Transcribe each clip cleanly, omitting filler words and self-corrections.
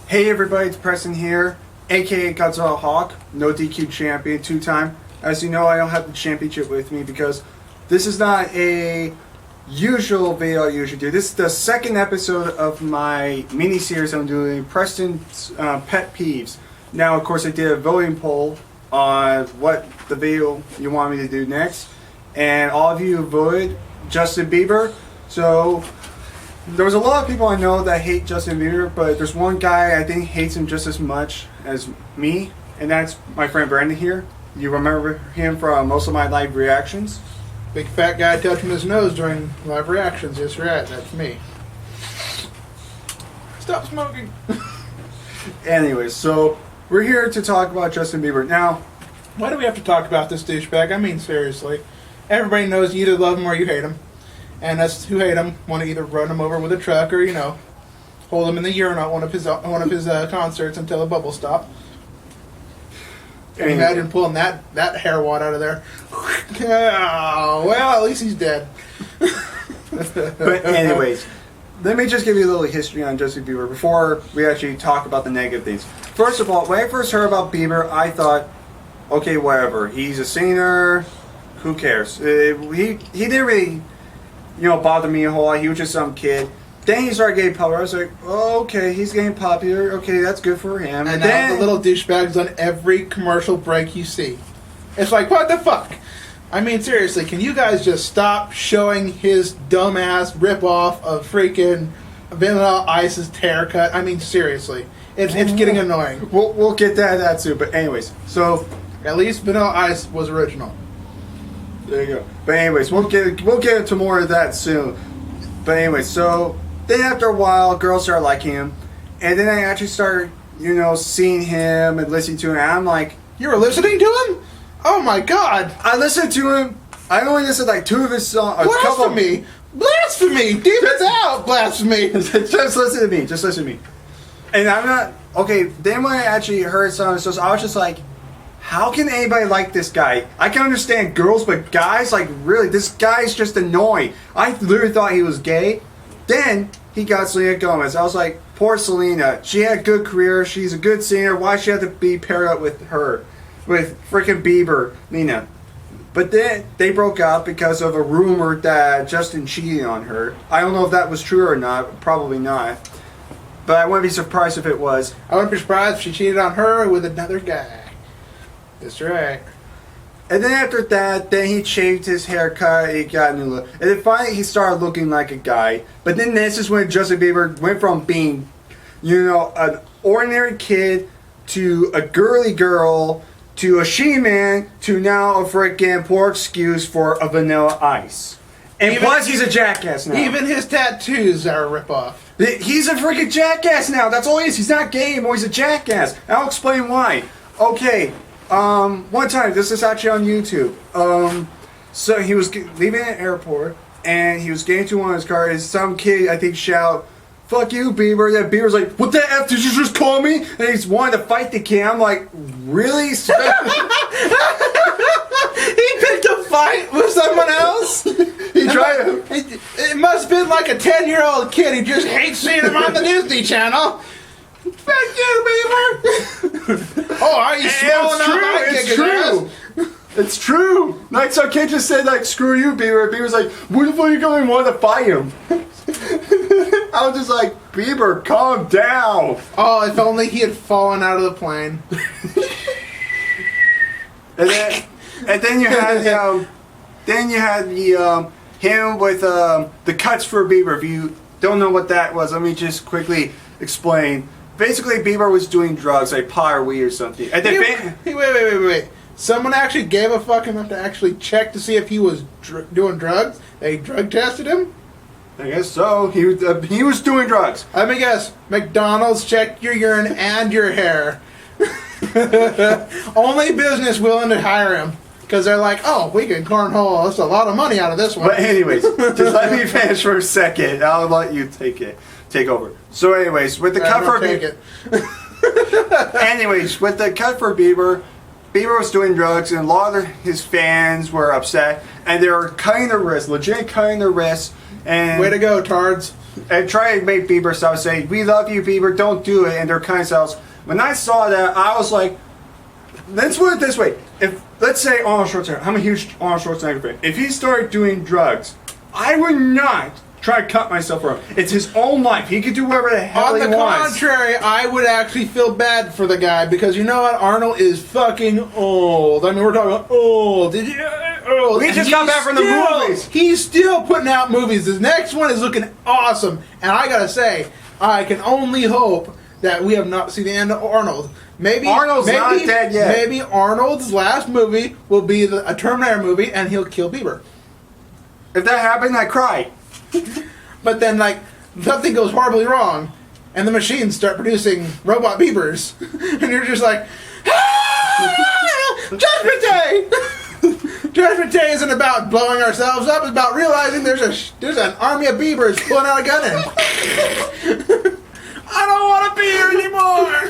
Hey everybody, it's Preston here, aka Godzilla Hawk, no DQ champion, two-time. As you know, I don't have the championship with me because this is not a usual video I usually do. This is the second episode of my mini-series I'm doing, Preston's Pet Peeves. Now, of course, I did a voting poll on what the video you want me to do next, and all of you voted Justin Bieber, so there was a lot of people I know that hate Justin Bieber, but there's one guy I think hates him just as much as me, and that's my friend Brandon here. You remember him from most of my live reactions? Big fat guy touching his nose during live reactions. Yes, right. That's me. Stop smoking. Anyways, so we're here to talk about Justin Bieber. Now, why do we have to talk about this douchebag? I mean, seriously. Everybody knows you either love him or you hate him. And us who hate him want to either run him over with a truck or, hold him in the urinal at one of his concerts until the bubbles stop. Can you imagine pulling that hair wad out of there? Oh, well, at least he's dead. But anyways, let me just give you a little history on Justin Bieber before we actually talk about the negative things. First of all, when I first heard about Bieber, I thought, okay, whatever. He's a singer. Who cares? He didn't really bother me a whole lot. He was just some kid. Then he started getting popular. I was like, oh, okay, he's getting popular. Okay, that's good for him. And now the little douchebag's on every commercial break you see. It's like, what the fuck? I mean, seriously, can you guys just stop showing his dumbass ripoff of freaking Vanilla Ice's haircut? I mean, seriously. It's getting annoying. We'll get that soon. But anyways, so at least Vanilla Ice was original. There you go. But anyways, we'll get into more of that soon. But anyways, so then after a while, girls started liking him, and then I actually started, seeing him and listening to him. And I'm like, you were listening to him? Oh my god! I listened to him. I only listened to like two of his songs. Blasphemy! Blasphemy! Demons out! Blasphemy! Just listen to me. Just listen to me. And I'm not okay. Then when I actually heard some of his songs, I was just like, how can anybody like this guy? I can understand girls, but guys, like, really, this guy's just annoying. I literally thought he was gay. Then he got Selena Gomez. I was like, poor Selena. She had a good career. She's a good singer. Why she have to be paired up with her? With freaking Bieber, Nina. But then they broke up because of a rumor that Justin cheated on her. I don't know if that was true or not. Probably not. But I wouldn't be surprised if it was. I wouldn't be surprised if she cheated on her with another guy. That's right. And then after that, then he shaved his haircut, he got a new look. And then finally he started looking like a guy. But then this is when Justin Bieber went from being, an ordinary kid to a girly girl to a she-man to now a freaking poor excuse for a Vanilla Ice. And plus he's a jackass now. Even his tattoos are a ripoff. He's a freaking jackass now. That's all he is. He's not gay anymore. He's a jackass. I'll explain why. Okay. One time, this is actually on YouTube. So he was leaving an airport, and he was getting to one of his cars. Some kid, I think, shout, "Fuck you, Bieber!" That Bieber's like, "What the f did you just call me?" And he's wanting to fight the kid. I'm like, really? He picked a fight with someone else. He tried to. It must have been like a 10-year-old kid. He just hates seeing him on the Disney Channel. Thank you, Bieber. Oh, are you small enough? It's true. It's true. Like some kid just said, like, "Screw you, Bieber." Bieber's like, "What the fuck are you going to want to fight him?" I was just like, Bieber, calm down. Oh, if only he had fallen out of the plane. and then you had him with the cuts for Bieber. If you don't know what that was, let me just quickly explain. Basically, Bieber was doing drugs, like pot or weed or something. And then Wait. Someone actually gave a fuck enough to actually check to see if he was doing drugs? They drug tested him? I guess so. He was doing drugs. Let me guess. McDonald's checked your urine and your hair. Only business willing to hire him. Because they're like, oh, we can cornhole. That's a lot of money out of this one. But anyways, just let me finish for a second. I'll let you take over. So anyways, with the cut for Bieber. Anyways, with the cut for Bieber, Bieber was doing drugs, and a lot of his fans were upset, and they were cutting their wrists, legit cutting their wrists, And way to go, tards. and try to make Bieber stop saying, "We love you, Bieber. Don't do it." And their kind selves. When I saw that, I was like, let's put it this way: if let's say Arnold Schwarzenegger, I'm a huge Arnold Schwarzenegger fan. If he started doing drugs, I would not try to cut myself from him. It's his own life. He could do whatever the hell he wants. On the contrary, I would actually feel bad for the guy because you know what? Arnold is fucking old. I mean, we're talking about old. Did you? Old. We just got back from the movies. He's still putting out movies. This next one is looking awesome. And I gotta say, I can only hope that we have not seen the end of Arnold. Maybe Arnold's not dead yet. Maybe Arnold's last movie will be a Terminator movie and he'll kill Bieber. If that happened, I cry. But then, like, something goes horribly wrong, and the machines start producing robot Biebers, and you're just like, ah! Judgment Day! Judgment Day isn't about blowing ourselves up, it's about realizing there's an army of Biebers pulling out a gun at him. I don't want to be here anymore!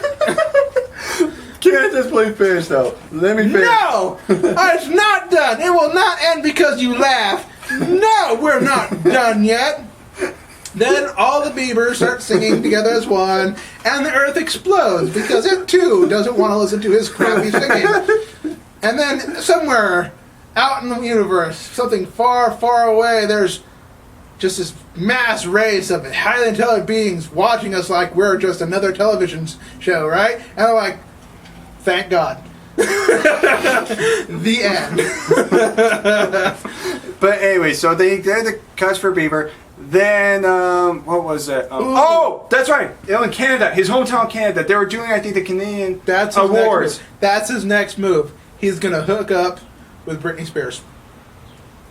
Can't this please finish, though? Let me finish. No! It's not done! It will not end because you laugh! No, we're not done yet. Then all the Biebers start singing together as one, and the earth explodes because it too doesn't want to listen to his crappy singing. And then somewhere out in the universe, something far, far away, there's just this mass race of highly intelligent beings watching us like we're just another television show, right? And they're like, thank God. The end. But anyway, so they did the cuts for Bieber. Then, what was it? Oh, that's right. In Canada, his hometown Canada, they were doing, I think, the Canadian Awards. That's his next move. He's going to hook up with Britney Spears.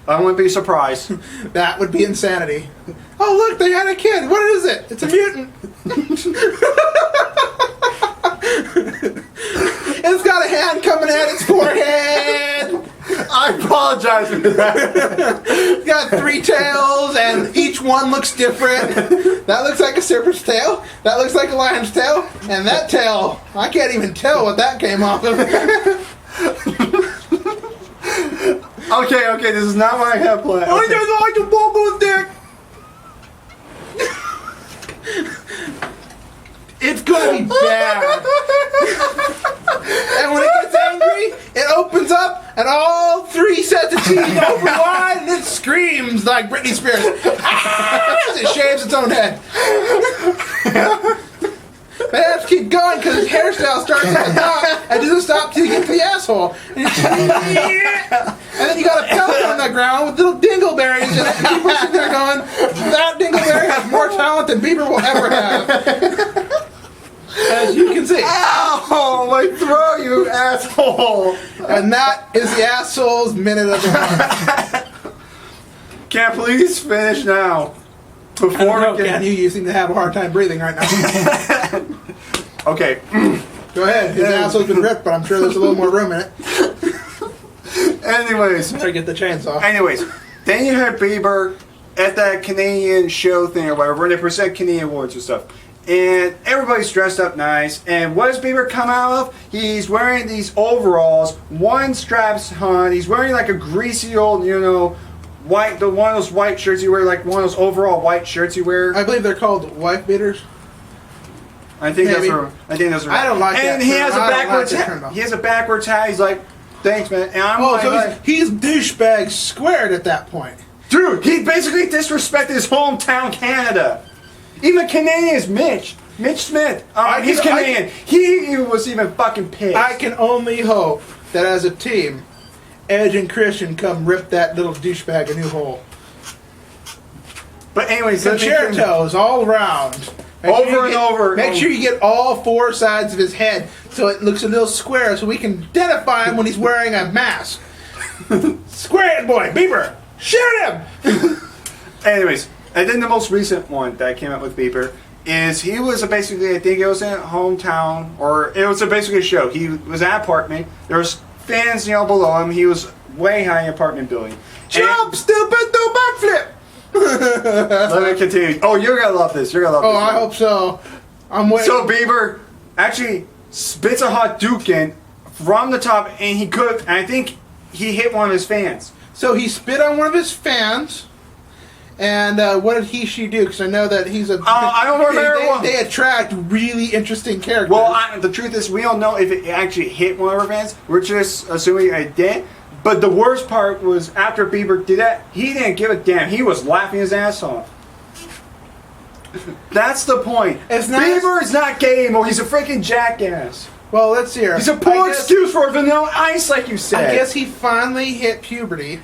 I wouldn't be surprised. That would be insanity. Oh, look, they had a kid. What is it? It's a mutant. It's got a hand coming at its forehead. I apologize for that. It's got 3 tails, and each one looks different. That looks like a serpent's tail. That looks like a lion's tail. And that tail, I can't even tell what that came off of. Okay, this is not what I have planned. I just like to bubble dick. It's gonna be bad. And when it gets angry, it opens up and all 3 sets of teeth open wide and it screams like Britney Spears. As it shaves its own head. They have to keep going because his hairstyle starts at the top and doesn't stop till you get to the asshole. And then you got a pellet on the ground with little dingleberries in it. And people sitting there going, that dingleberry has more talent than Bieber will ever have. As you can see. Ow! My throat, you asshole! And that is the asshole's minute of the month. Can I please finish now? Before you seem to have a hard time breathing right now. Okay. Go ahead. His asshole's been ripped, but I'm sure there's a little more room in it. Anyways. Better get the chainsaw. Anyways, then you had Bieber at that Canadian show thing or whatever, where they present Canadian awards and stuff. And everybody's dressed up nice. And what does Bieber come out of? He's wearing these overalls, one strap's on. He's wearing like a greasy old, white, one of those white shirts you wear, like one of those overall white shirts you wear. I believe they're called wife beaters. I think that's right. I don't like that. And he has a backwards hat. He has a backwards hat. He's like, thanks, man. And I'm he's douchebag squared at that point. Dude, he basically disrespected his hometown Canada. Even Canadians, Mitch Smith. He's Canadian. He was even fucking pissed. I can only hope that as a team, Edge and Christian come rip that little douchebag a new hole. But anyways, concertos all around. Make sure you get all 4 sides of his head so it looks a little square so we can identify him when he's wearing a mask. Square it, boy. Bieber, shoot him! Anyways, and then the most recent one that came out with Bieber is he was basically, I think it was in hometown, or it was basically a show. He was at an apartment. There was fans, below him. He was way high in an apartment building. Jump, stupid, do backflip! Let me continue. Oh, you're gonna love this. Oh, I hope so. I'm waiting. So Bieber actually spits a hot duke in from the top, and I think he hit one of his fans. So he spit on one of his fans, And what did she do? Because I know that he's a. I don't remember. They attract really interesting characters. Well, the truth is, we don't know if it actually hit one of our fans. We're just assuming it did. But the worst part was after Bieber did that, he didn't give a damn. He was laughing his ass off. That's the point. Bieber is not gay anymore. He's a freaking jackass. Well, let's see here. He's a poor excuse for Vanilla Ice, like you said. I guess he finally hit puberty,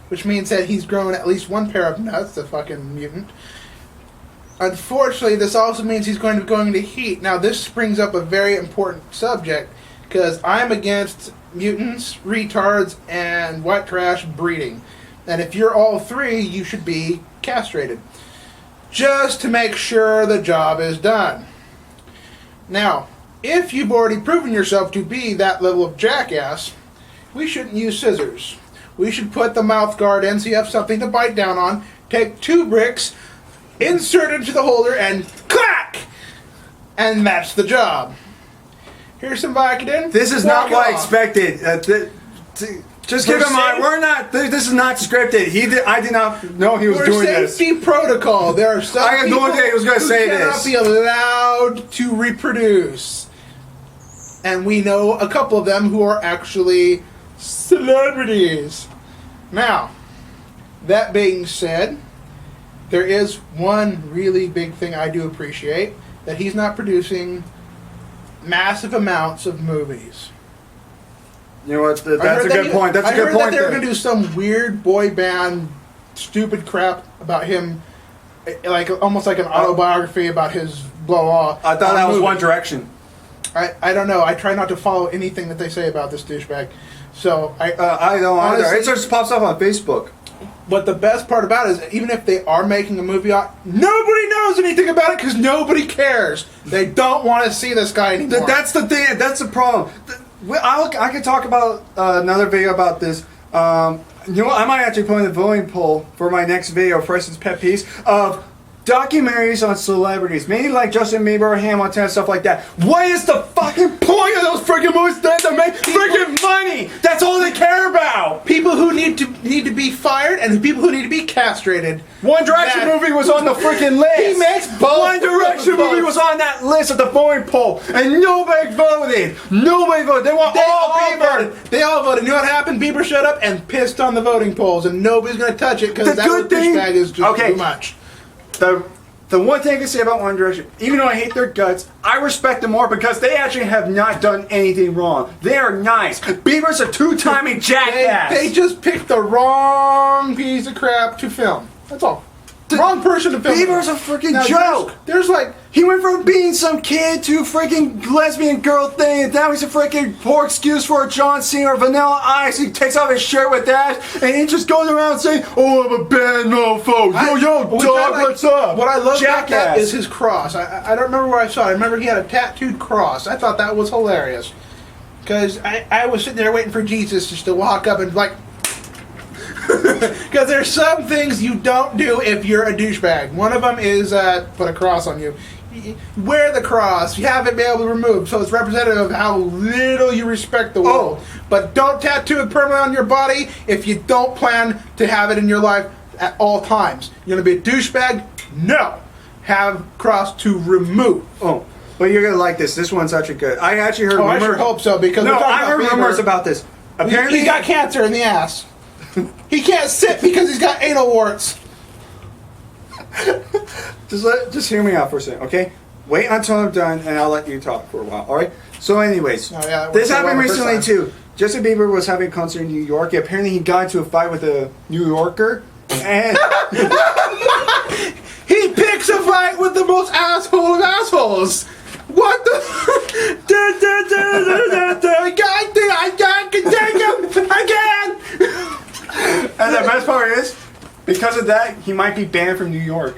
which means that he's grown at least one pair of nuts, the fucking mutant. Unfortunately, this also means he's going to heat. Now, this brings up a very important subject, because I'm against mutants, retards, and white trash breeding. And if you're all three, you should be castrated. Just to make sure the job is done. Now, if you've already proven yourself to be that level of jackass, we shouldn't use scissors. We should put the mouth guard in so you have something to bite down on, take 2 bricks, insert into the holder, and clack! And that's the job. Here's some Vicodin. This is not what I expected. Just keep in mind, we're not. This is not scripted. I did not know he was doing this. For safety protocol, there are some I had no idea he was going to say this. This. Cannot be allowed to reproduce, and we know a couple of them who are actually celebrities. Now, that being said, there is one really big thing I do appreciate, that he's not producing massive amounts of movies. You know what? That's a good point. That's a good point. I heard that they were going to do some weird boy band, stupid crap about him, like almost like an autobiography about his blah blah. I thought that was One Direction. I don't know. I try not to follow anything that they say about this douchebag. So I don't honestly, either. It just pops up on Facebook. But the best part about it is, even if they are making a movie, nobody knows anything about it because nobody cares. They don't want to see this guy anymore. That's the thing. That's the problem. I could talk about another video about this. You know what? I might actually put in the voting poll for my next video, Preston's Pet Peeves, of documentaries on celebrities. Maybe like Justin Bieber, Hannah Montana, stuff like that. What is the fucking point of those freaking movies? That to make freaking money! That's all they care about! People who need to be fired and people who need to be castrated. One Direction movie was on the freaking list! He makes both! One Direction movie was on that list at the voting poll, and nobody voted! Nobody voted! They want all Bieber! They all voted. You know what happened? Bieber showed up and pissed on the voting polls, and nobody's going to touch it because that douchebag is just too much. The one thing I can say about One Direction, even though I hate their guts, I respect them more because they actually have not done anything wrong. They are nice. Bieber's a two-timing jackass. They just picked the wrong piece of crap to film. That's all. Wrong person to film. Bieber's a freaking joke. There's like... He went from being some kid to freaking lesbian girl thing, and now he's a freaking poor excuse for a John Cena or Vanilla Ice. He takes off his shirt with that, and he just goes around saying, "Oh, I'm a bad mofo. Yo, dog, what's up?" What I love about Jackass. that is his cross. I don't remember where I saw it. I remember he had a tattooed cross. I thought that was hilarious. Because I was sitting there waiting for Jesus just to walk up and like... Because there's some things you don't do if you're a douchebag. One of them is put a cross on you. Wear the cross. You have it be able to remove, so it's representative of how little you respect the world. But don't tattoo it permanently on your body if you don't plan to have it in your life at all times. You're going to be a douchebag? No. Have cross to remove. Oh, but you're going to like this. This one's actually good. I actually heard rumors. I sure hope so, because I heard rumors about this. Apparently, he got cancer in the ass. He can't sit because he's got anal warts. Just hear me out for a second, okay? Wait until I'm done, and I'll let you talk for a while, all right? So, anyways, this happened recently too. Justin Bieber was having a concert in New York. Apparently, he got into a fight with a New Yorker, and he picks a fight with the most asshole of assholes. What the? I can't. And the best part is, because of that, he might be banned from New York.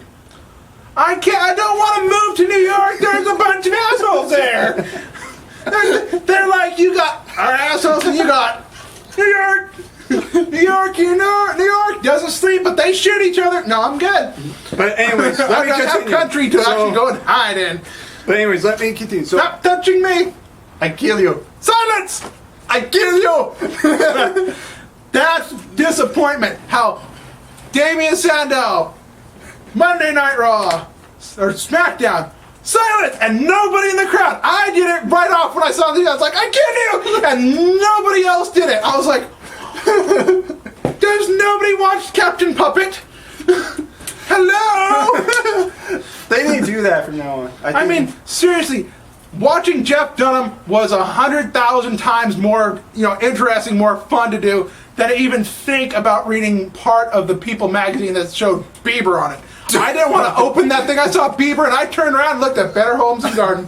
I can't. I don't want to move to New York. There's a bunch of assholes there. They're like, you got our assholes and you got New York. New York, New York doesn't sleep, but they shoot each other. No, I'm good. But anyways, let me have country to actually go and hide in. But anyways, let me continue. So, stop touching me. I kill you. Silence. I kill you. That's disappointment. How Damien Sandow, Monday Night Raw, or SmackDown, silence, and nobody in the crowd. I did it right off when I saw the video. I was like, I get you, and nobody else did it. I was like, does nobody watch Captain Puppet? Hello? They need to do that from now on. I mean, seriously, watching Jeff Dunham was 100,000 times more, interesting, more fun to do than to even think about reading part of the People magazine that showed Bieber on it. I didn't want to open that thing. I saw Bieber, and I turned around and looked at Better Homes and Garden.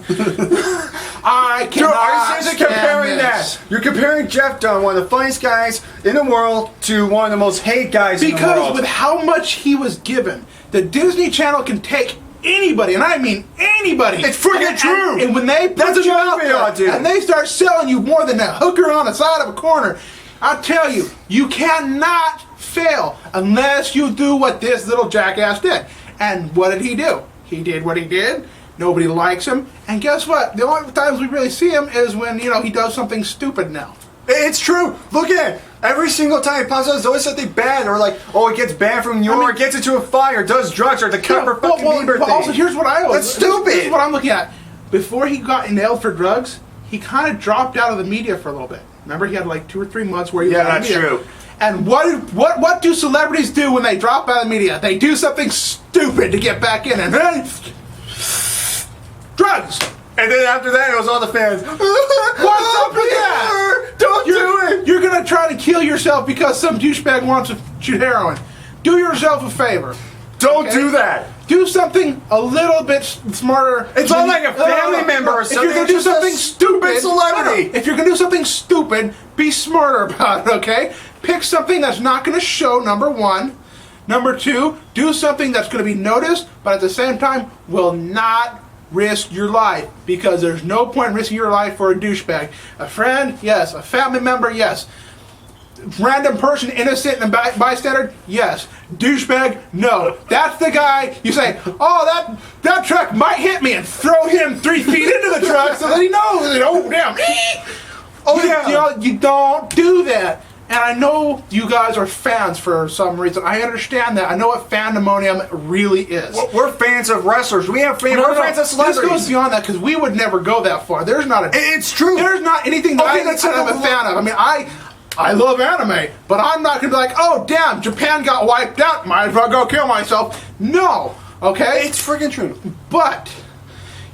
I cannot Dude, are you seriously comparing this. that? You're comparing Jeff Dunn, one of the funniest guys in the world, to one of the most hate guys in the world. Because with how much he was given, the Disney Channel can take anybody, and I mean anybody. It's freaking true. And when they That's put you what out we all do. there, and they start selling you more than a hooker on the side of a corner, I'll tell you, you cannot fail unless you do what this little jackass did. And what did he do? He did what he did. Nobody likes him. And guess what? The only times we really see him is when, he does something stupid now. It's true. Look at it. Every single time he pops out, there's always something bad, or like, oh, he gets banned from New York, gets into a fight, or does drugs, or the cover fucking Bieber but thing. also, here's what I always... That's stupid. This is what I'm looking at. Before he got nailed for drugs, he kind of dropped out of the media for a little bit. Remember, he had like 2 or 3 months where he was out of the media. That's true. And what do celebrities do when they drop out of the media? They do something stupid to get back in, and then drugs. And then after that, it was all the fans. What's up with that? Don't do it. You're gonna try to kill yourself because some douchebag wants to shoot heroin. Do yourself a favor. Don't do that. Do something a little bit smarter. It's not like a family member or something. If you're gonna do It's just a something stupid, celebrity. If you're gonna do something stupid, be smarter about it. Okay? Pick something that's not gonna show. Number one. Number two, do something that's gonna be noticed, but at the same time will not risk your life, because there's no point in risking your life for a douchebag. A friend, yes. A family member, yes. Random person, innocent and bystander, yes. Douchebag, no. That's the guy you say, oh, that truck might hit me, and throw him 3 feet into the truck so that he knows. Oh, damn. You don't do that. And I know you guys are fans for some reason. I understand that. I know what fandemonium really is. We're fans of wrestlers. We're fans of celebrities. This goes beyond that, because we would never go that far. There's not It's true. There's not anything that I'm a fan of. I mean, I love anime, but I'm not going to be like, oh, damn, Japan got wiped out. Might as well go kill myself. No. Okay? It's freaking true. But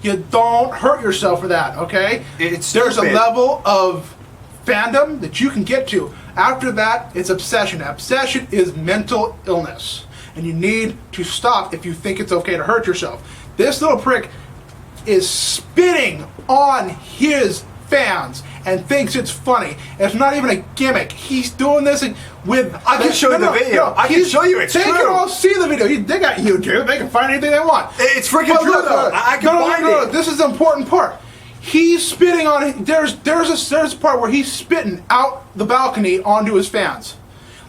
you don't hurt yourself for that, okay? There's a level of fandom that you can get to. After that, it's obsession. Obsession is mental illness, and you need to stop if you think it's okay to hurt yourself. This little prick is spitting on his fans and thinks it's funny. It's not even a gimmick. He's doing this with... I can show you the video. I can show you. It's true. They can all see the video. They got YouTube. They can find anything they want. It's freaking true, though. I can find it. This is the important part. He's spitting on it. There's a part where he's spitting out the balcony onto his fans,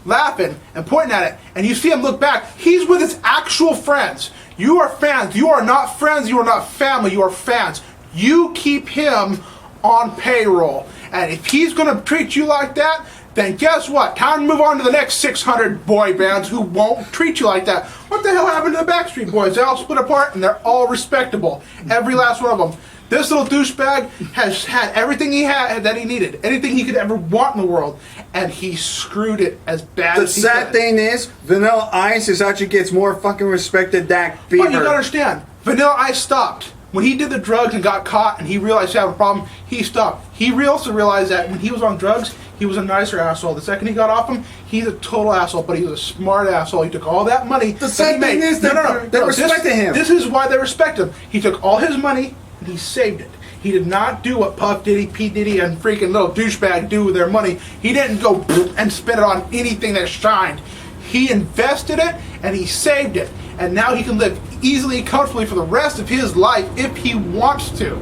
laughing and pointing at it, and you see him look back. He's with his actual friends. You are fans. You are not friends. You are not family. You are fans. You keep him on payroll, and if he's going to treat you like that, then guess what? Time to move on to the next 600 boy bands who won't treat you like that. What the hell happened to the Backstreet Boys? They all split apart, and they're all respectable. Every last one of them. This little douchebag has had everything he had that he needed, anything he could ever want in the world, and he screwed it as bad as he could. The sad thing is, Vanilla Ice actually gets more fucking respect than Dak Bieber. But you gotta understand, Vanilla Ice stopped. When he did the drugs and got caught and he realized he had a problem, he stopped. He also realized that when he was on drugs, he was a nicer asshole. The second he got off him, he's a total asshole, but he was a smart asshole. He took all that money. The sad thing is, they respected him. This is why they respect him. He took all his money and he saved it. He did not do what Puff Diddy, P. Diddy, and freaking little douchebag do with their money. He didn't go and spend it on anything that shined. He invested it and he saved it. And now he can live easily, comfortably for the rest of his life if he wants to.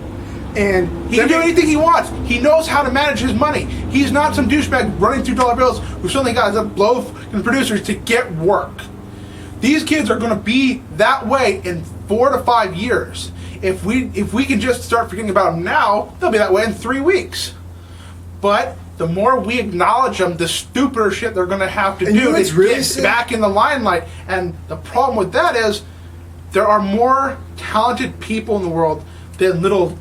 And he can do anything he wants. He knows how to manage his money. He's not some douchebag running through dollar bills who suddenly got his blow from producers to get work. These kids are going to be that way in 4 to 5 years. If we can just start forgetting about them now, they'll be that way in 3 weeks. But the more we acknowledge them, the stupider shit they're going to have to And you do know what's to really get sick? back in the limelight. And the problem with that is there are more talented people in the world than little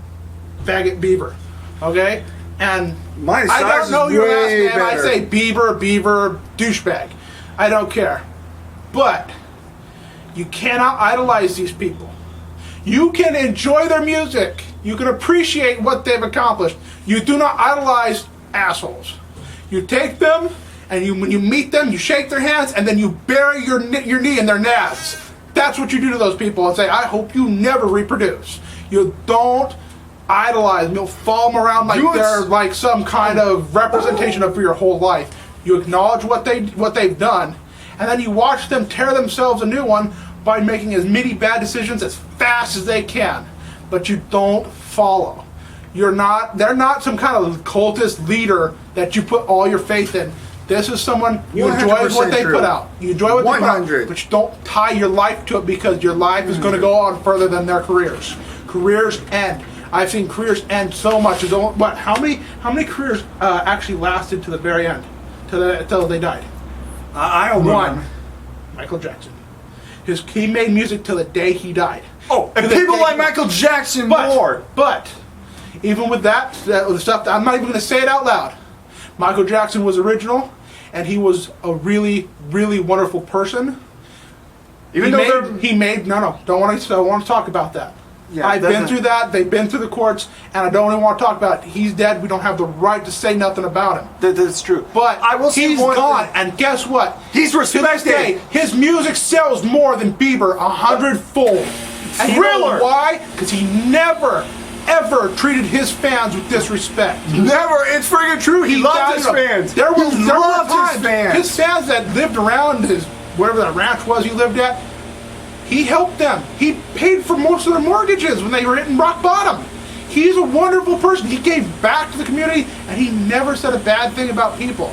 faggot Bieber. Okay? And My I size don't know is your last way name. I better. say Bieber, douchebag. I don't care. But you cannot idolize these people. You can enjoy their music. You can appreciate what they've accomplished. You do not idolize assholes. You take them, and when you meet them, you shake their hands, and then you bury your knee in their nads. That's what you do to those people and say, I hope you never reproduce. You don't idolize them. You'll follow them around like they're like some kind of representation of your whole life. You acknowledge what they've done, and then you watch them tear themselves a new one by making as many bad decisions as fast as they can. But you don't follow. They're not some kind of cultist leader that you put all your faith in. This is someone you enjoy what they put out. You enjoy what they put out, but you don't tie your life to it because your life is going to go on further than their careers. Careers end. I've seen careers end so much. How many careers actually lasted to the very end, till they died? I don't know. One. Michael Jackson. He made music till the day he died. Oh, and people like Michael Jackson more. But even with that stuff, I'm not even going to say it out loud. Michael Jackson was original, and he was a really, really wonderful person. Don't want to talk about that. Yeah, I've been through that. They've been through the courts, and I don't even want to talk about it. He's dead. We don't have the right to say nothing about him. That's true. But I will say he's gone, and guess what? He's respected. To this day, his music sells more than Bieber 100-fold. And you know why? Because he never, ever treated his fans with disrespect. Never. It's freaking true. He loved his fans. There were times his fans. his fans that lived around whatever that ranch was he lived at, he helped them. He paid for most of their mortgages when they were hitting rock bottom. He's a wonderful person. He gave back to the community, and he never said a bad thing about people.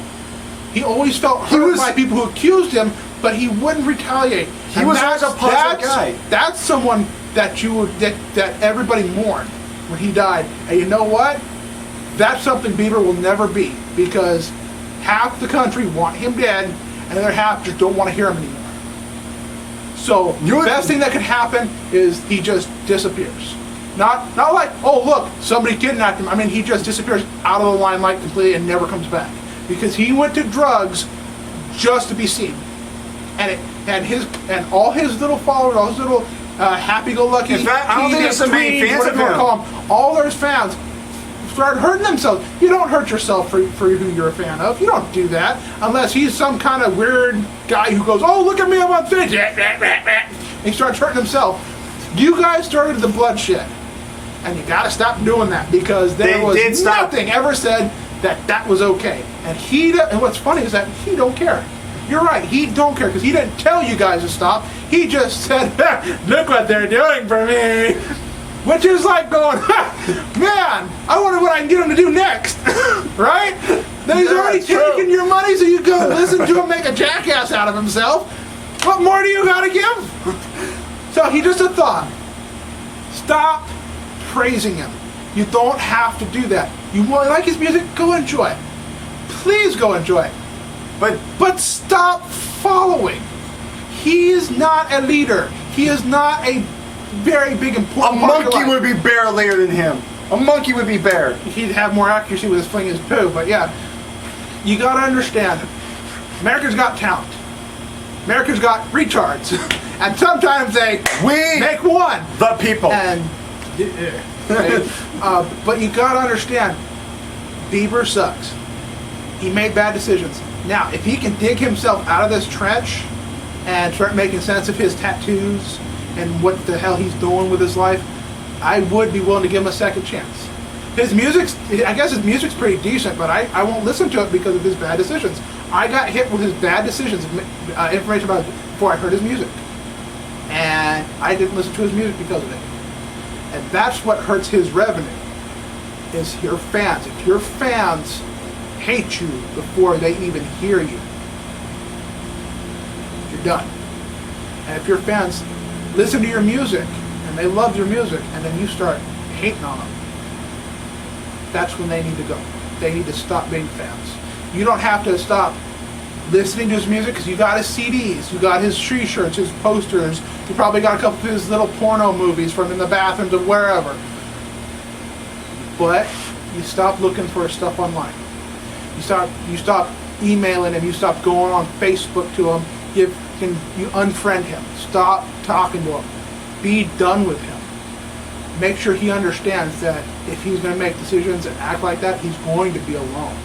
He always felt hurt by people who accused him, but he wouldn't retaliate. He was like a positive guy. That's someone that that everybody mourned when he died. And you know what? That's something Bieber will never be, because half the country want him dead, and the other half just don't want to hear him anymore. So the best thing that could happen is he just disappears. Not like, oh look, somebody kidnapped him. I mean, he just disappears out of the limelight completely and never comes back, because he went to drugs just to be seen. And all his little followers, all his little happy-go-lucky, in fact, I don't think there's so many fans of him. All those fans started hurting themselves. You don't hurt yourself for who you're a fan of. You don't do that unless he's some kind of weird guy who goes, oh, look at me, I'm on stage. He starts hurting himself. You guys started the bloodshed, and you got to stop doing that, because there was nothing ever said that was okay. And what's funny is that he don't care. You're right, he don't care, because he didn't tell you guys to stop. He just said, look what they're doing for me. Which is like going, man, I wonder what I can get him to do next. Right? Then he's already taken your money, so you go listen to him make a jackass out of himself. What more do you got to give? So he just a thought. Stop praising him. You don't have to do that. You like his music? Go enjoy it. Please go enjoy it. But stop following. He is not a leader. He is not a very big important. A monkey would be barelier than him. A monkey would be bare. He'd have more accuracy with his fling his poo. But yeah, you gotta understand. America's got talent. America's got retards, and sometimes they make one. The people. And but you gotta understand, Bieber sucks. He made bad decisions. Now, if he can dig himself out of this trench and start making sense of his tattoos and what the hell he's doing with his life, I would be willing to give him a second chance. I guess his music's pretty decent, but I won't listen to it because of his bad decisions. I got hit with his bad decisions, information about it, before I heard his music. And I didn't listen to his music because of it. And that's what hurts his revenue, is your fans. If your fans hate you before they even hear you, you're done. And if your fans listen to your music and they love your music, and then you start hating on them, that's when they need to go. they need to stop being fans. You don't have to stop listening to his music because you got his CDs, you got his t-shirts, his posters, you probably got a couple of his little porno movies from in the bathrooms of wherever. But you stop looking for his stuff online. You stop emailing him, you stop going on Facebook to him, you unfriend him. Stop talking to him. Be done with him. Make sure he understands that if he's going to make decisions and act like that, he's going to be alone.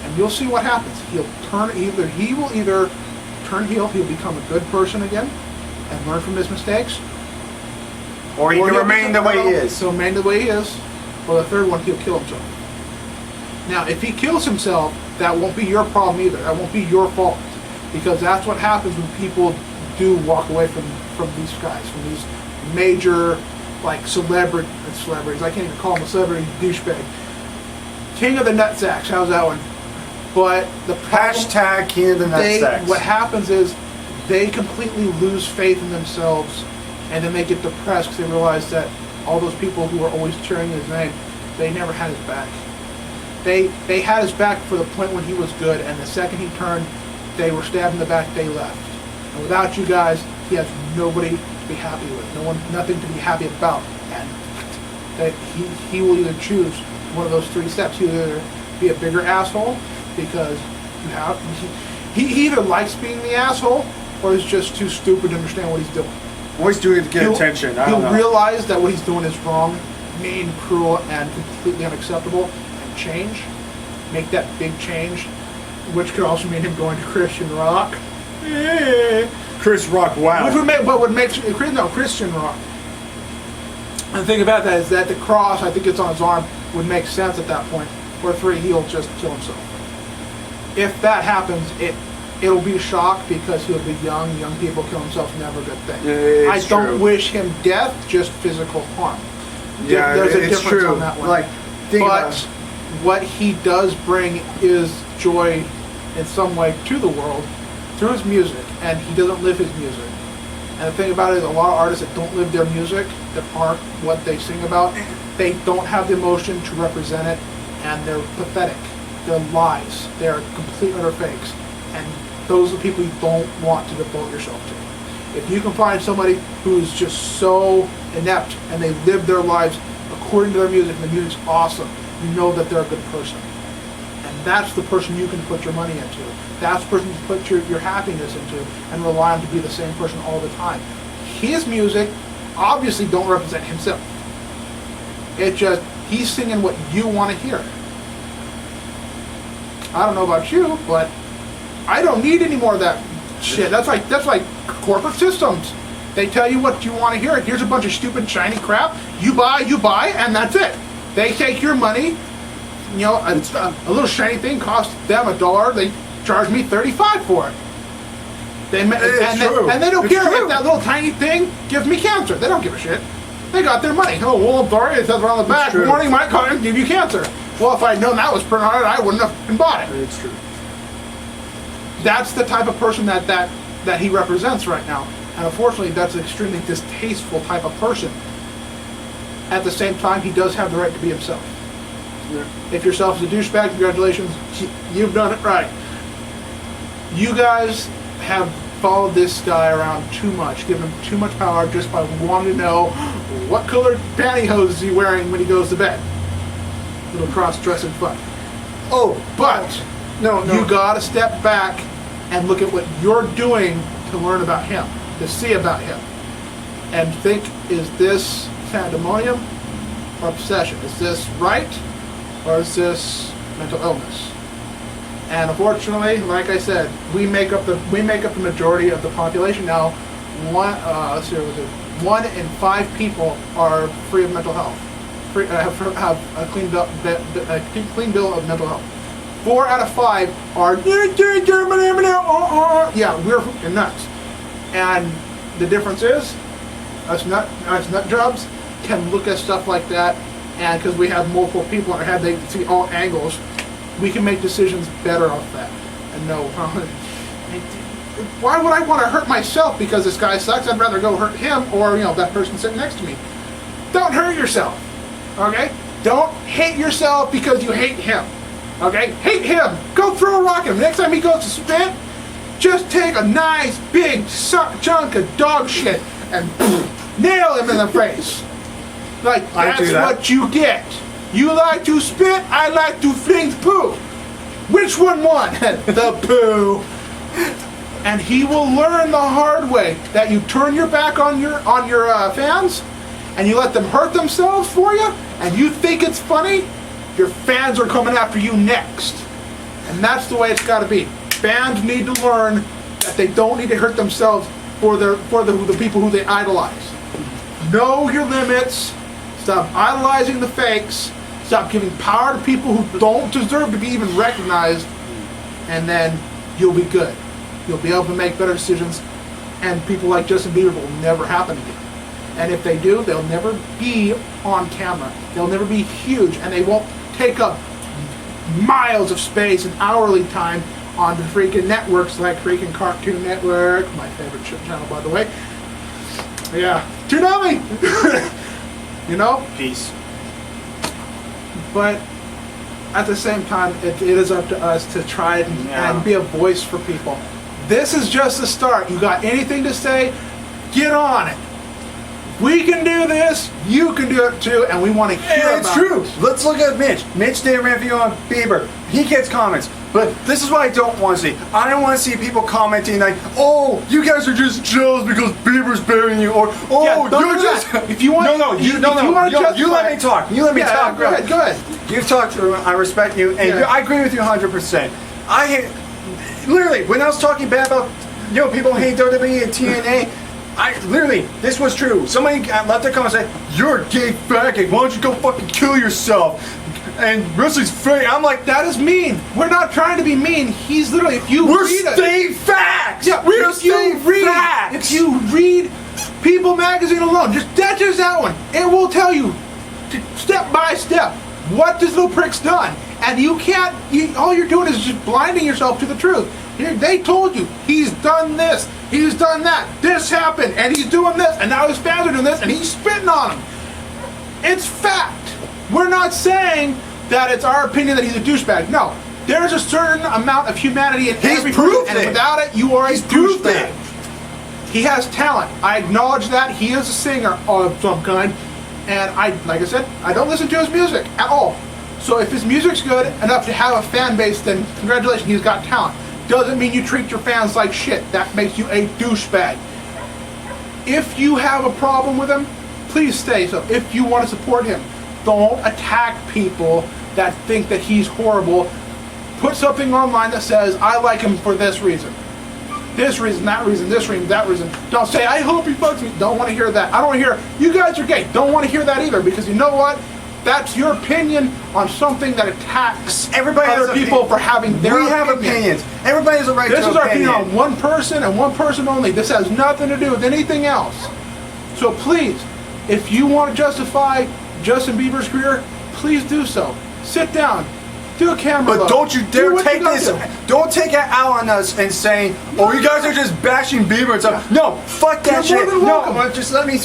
And you'll see what happens. He will either turn heel, he'll become a good person again and learn from his mistakes. Or he can remain the way he is. He'll remain the way he is. Or the third one, he'll kill himself. Now, if he kills himself, that won't be your problem either. That won't be your fault. Because that's what happens when people do walk away from these guys, from these major, like, celebrities. I can't even call him a celebrity douchebag. King of the nutsacks. How's that one? But the problem, hashtag King of the nutsacks. what happens is they completely lose faith in themselves, and then they get depressed because they realize that all those people who were always cheering his name, they never had his back. They had his back for the point when he was good, and the second he turned, they were stabbed in the back, they left. And without you guys, he has nobody to be happy with, nothing to be happy about. And that he will either choose one of those three steps. He'll either be a bigger asshole, because he either likes being the asshole, or is just too stupid to understand what he's doing. Or he's doing it to get attention. I don't know. He'll realize that what he's doing is wrong, mean, cruel, and completely unacceptable, and change. Make that big change, which could also mean him going to Christian rock. Chris Rock, wow. Christian rock. And the thing about that is that the cross, I think it's on his arm, would make sense at that point. Or three, he'll just kill himself. If that happens, it'll be a shock because he'll be young. Young people kill themselves, never a good thing. I don't wish him death, just physical harm. Yeah, there's a it's difference true. on that one. Like, but what he does bring is joy in some way to the world through his music, and he doesn't live his music. And the thing about it is, a lot of artists that don't live their music, that aren't what they sing about, they don't have the emotion to represent it, and they're pathetic. They're lies. They're complete utter fakes. And those are the people you don't want to devote yourself to. If you can find somebody who's just so inept and they live their lives according to their music, and the music's awesome, you know that they're a good person. And that's the person you can put your money into. That's the person you put your happiness into and rely on to be the same person all the time. His music obviously don't represent himself. It just, he's singing what you want to hear. I don't know about you, but I don't need any more of that shit. That's like corporate systems. They tell you what you want to hear. Here's a bunch of stupid shiny crap. You buy, and that's it. They take your money. You know, a little shiny thing costs them $1. They charge me $35 for it. And they don't care if that little tiny thing gives me cancer. They don't give a shit. They got their money. Oh, well, I'm sorry, it says on the back, warning might cause and give you cancer. Well, if I'd known that was printed on it, I wouldn't have bought it. It's true. That's the type of person that he represents right now. And unfortunately, that's an extremely distasteful type of person. At the same time, he does have the right to be himself. Yeah. If yourself is a douchebag, congratulations, you've done it right. You guys have followed this guy around too much, given him too much power just by wanting to know what color pantyhose is he wearing when he goes to bed. Little cross-dressing fun. Oh, but no, you gotta step back and look at what you're doing to learn about him, to see about him, and think, is this pandemonium or obsession? Is this right, or is this mental illness? And unfortunately, like I said, we make up the majority of the population now. One in 5 people are free of mental health. Have a clean bill of mental health. 4 out of 5 are we're fucking nuts. And the difference is, us nut jobs can look at stuff like that, and because we have multiple people in our head, they can see all angles. We can make decisions better off that. And no, why would I want to hurt myself because this guy sucks? I'd rather go hurt him or that person sitting next to me. Don't hurt yourself, okay? Don't hate yourself because you hate him. Okay? Hate him. Go throw a rock at him. Next time he goes to spit, just take a nice big chunk of dog shit and nail him in the face. Like, that's what you get. You like to spit, I like to fling poo. Which one won? The poo. And he will learn the hard way that you turn your back on your fans and you let them hurt themselves for you and you think it's funny, your fans are coming after you next. And that's the way it's got to be. Fans need to learn that they don't need to hurt themselves for the people who they idolize. Know your limits. Stop idolizing the fakes. Stop giving power to people who don't deserve to be even recognized. And then you'll be good. You'll be able to make better decisions. And people like Justin Bieber will never happen again. And if they do, they'll never be on camera. They'll never be huge. And they won't take up miles of space and hourly time on the freaking networks like freaking Cartoon Network, my favorite channel, by the way. Yeah. Tsunami! You know? Peace. But at the same time, it is up to us to try and be a voice for people. This is just the start. You got anything to say, get on it. We can do this, you can do it too, and we want to hear about it. It's true. Let's look at Mitch. Mitch did a review on Bieber. He gets comments. But this is what I don't want to see. I don't want to see people commenting like, "Oh, you guys are just jealous because Bieber's burying you," or "Oh, Yeah, you're just." If you want, you let me talk. You let me talk. Go ahead. You've talked through. I respect you, and I agree with you 100%. I hate. Literally, when I was talking bad about, people hate WWE and TNA. This was true. Somebody left a comment saying, "You're a gay faggot. Why don't you go fucking kill yourself?" And wrestling's fake. I'm like, that is mean. We're not trying to be mean. He's literally, we're stating facts. Yeah, we're stating facts. If you read People magazine alone, that's just that one. It will tell you step by step what this little prick's done, and you can't. All you're doing is just blinding yourself to the truth. They told you he's done this, he's done that, this happened, and he's doing this, and now his fans are doing this, and he's spitting on him. It's fact. We're not saying that it's our opinion that he's a douchebag. No, there's a certain amount of humanity in every person, and without it, you are a douchebag. He has talent. I acknowledge that. He is a singer of some kind, and like I said, I don't listen to his music at all. So if his music's good enough to have a fan base, then congratulations, he's got talent. Doesn't mean you treat your fans like shit. That makes you a douchebag. If you have a problem with him, please say so. If you want to support him, don't attack people that think that he's horrible. Put something online that says, I like him for this reason. This reason, that reason, this reason, that reason. Don't say, I hope he fucks me. Don't want to hear that. I don't want to hear, you guys are gay. Don't want to hear that either, because you know what? That's your opinion on something that attacks other people for having their opinion. We have opinions. Everybody has a right to opinion. This is our opinion on one person and one person only. This has nothing to do with anything else. So please, if you want to justify Justin Bieber's career, please do so. Sit down. Do a camera. But don't you dare take this. Don't take it out on us and saying, "Oh, you guys are just bashing Bieber and stuff." No, fuck that shit. No, just let me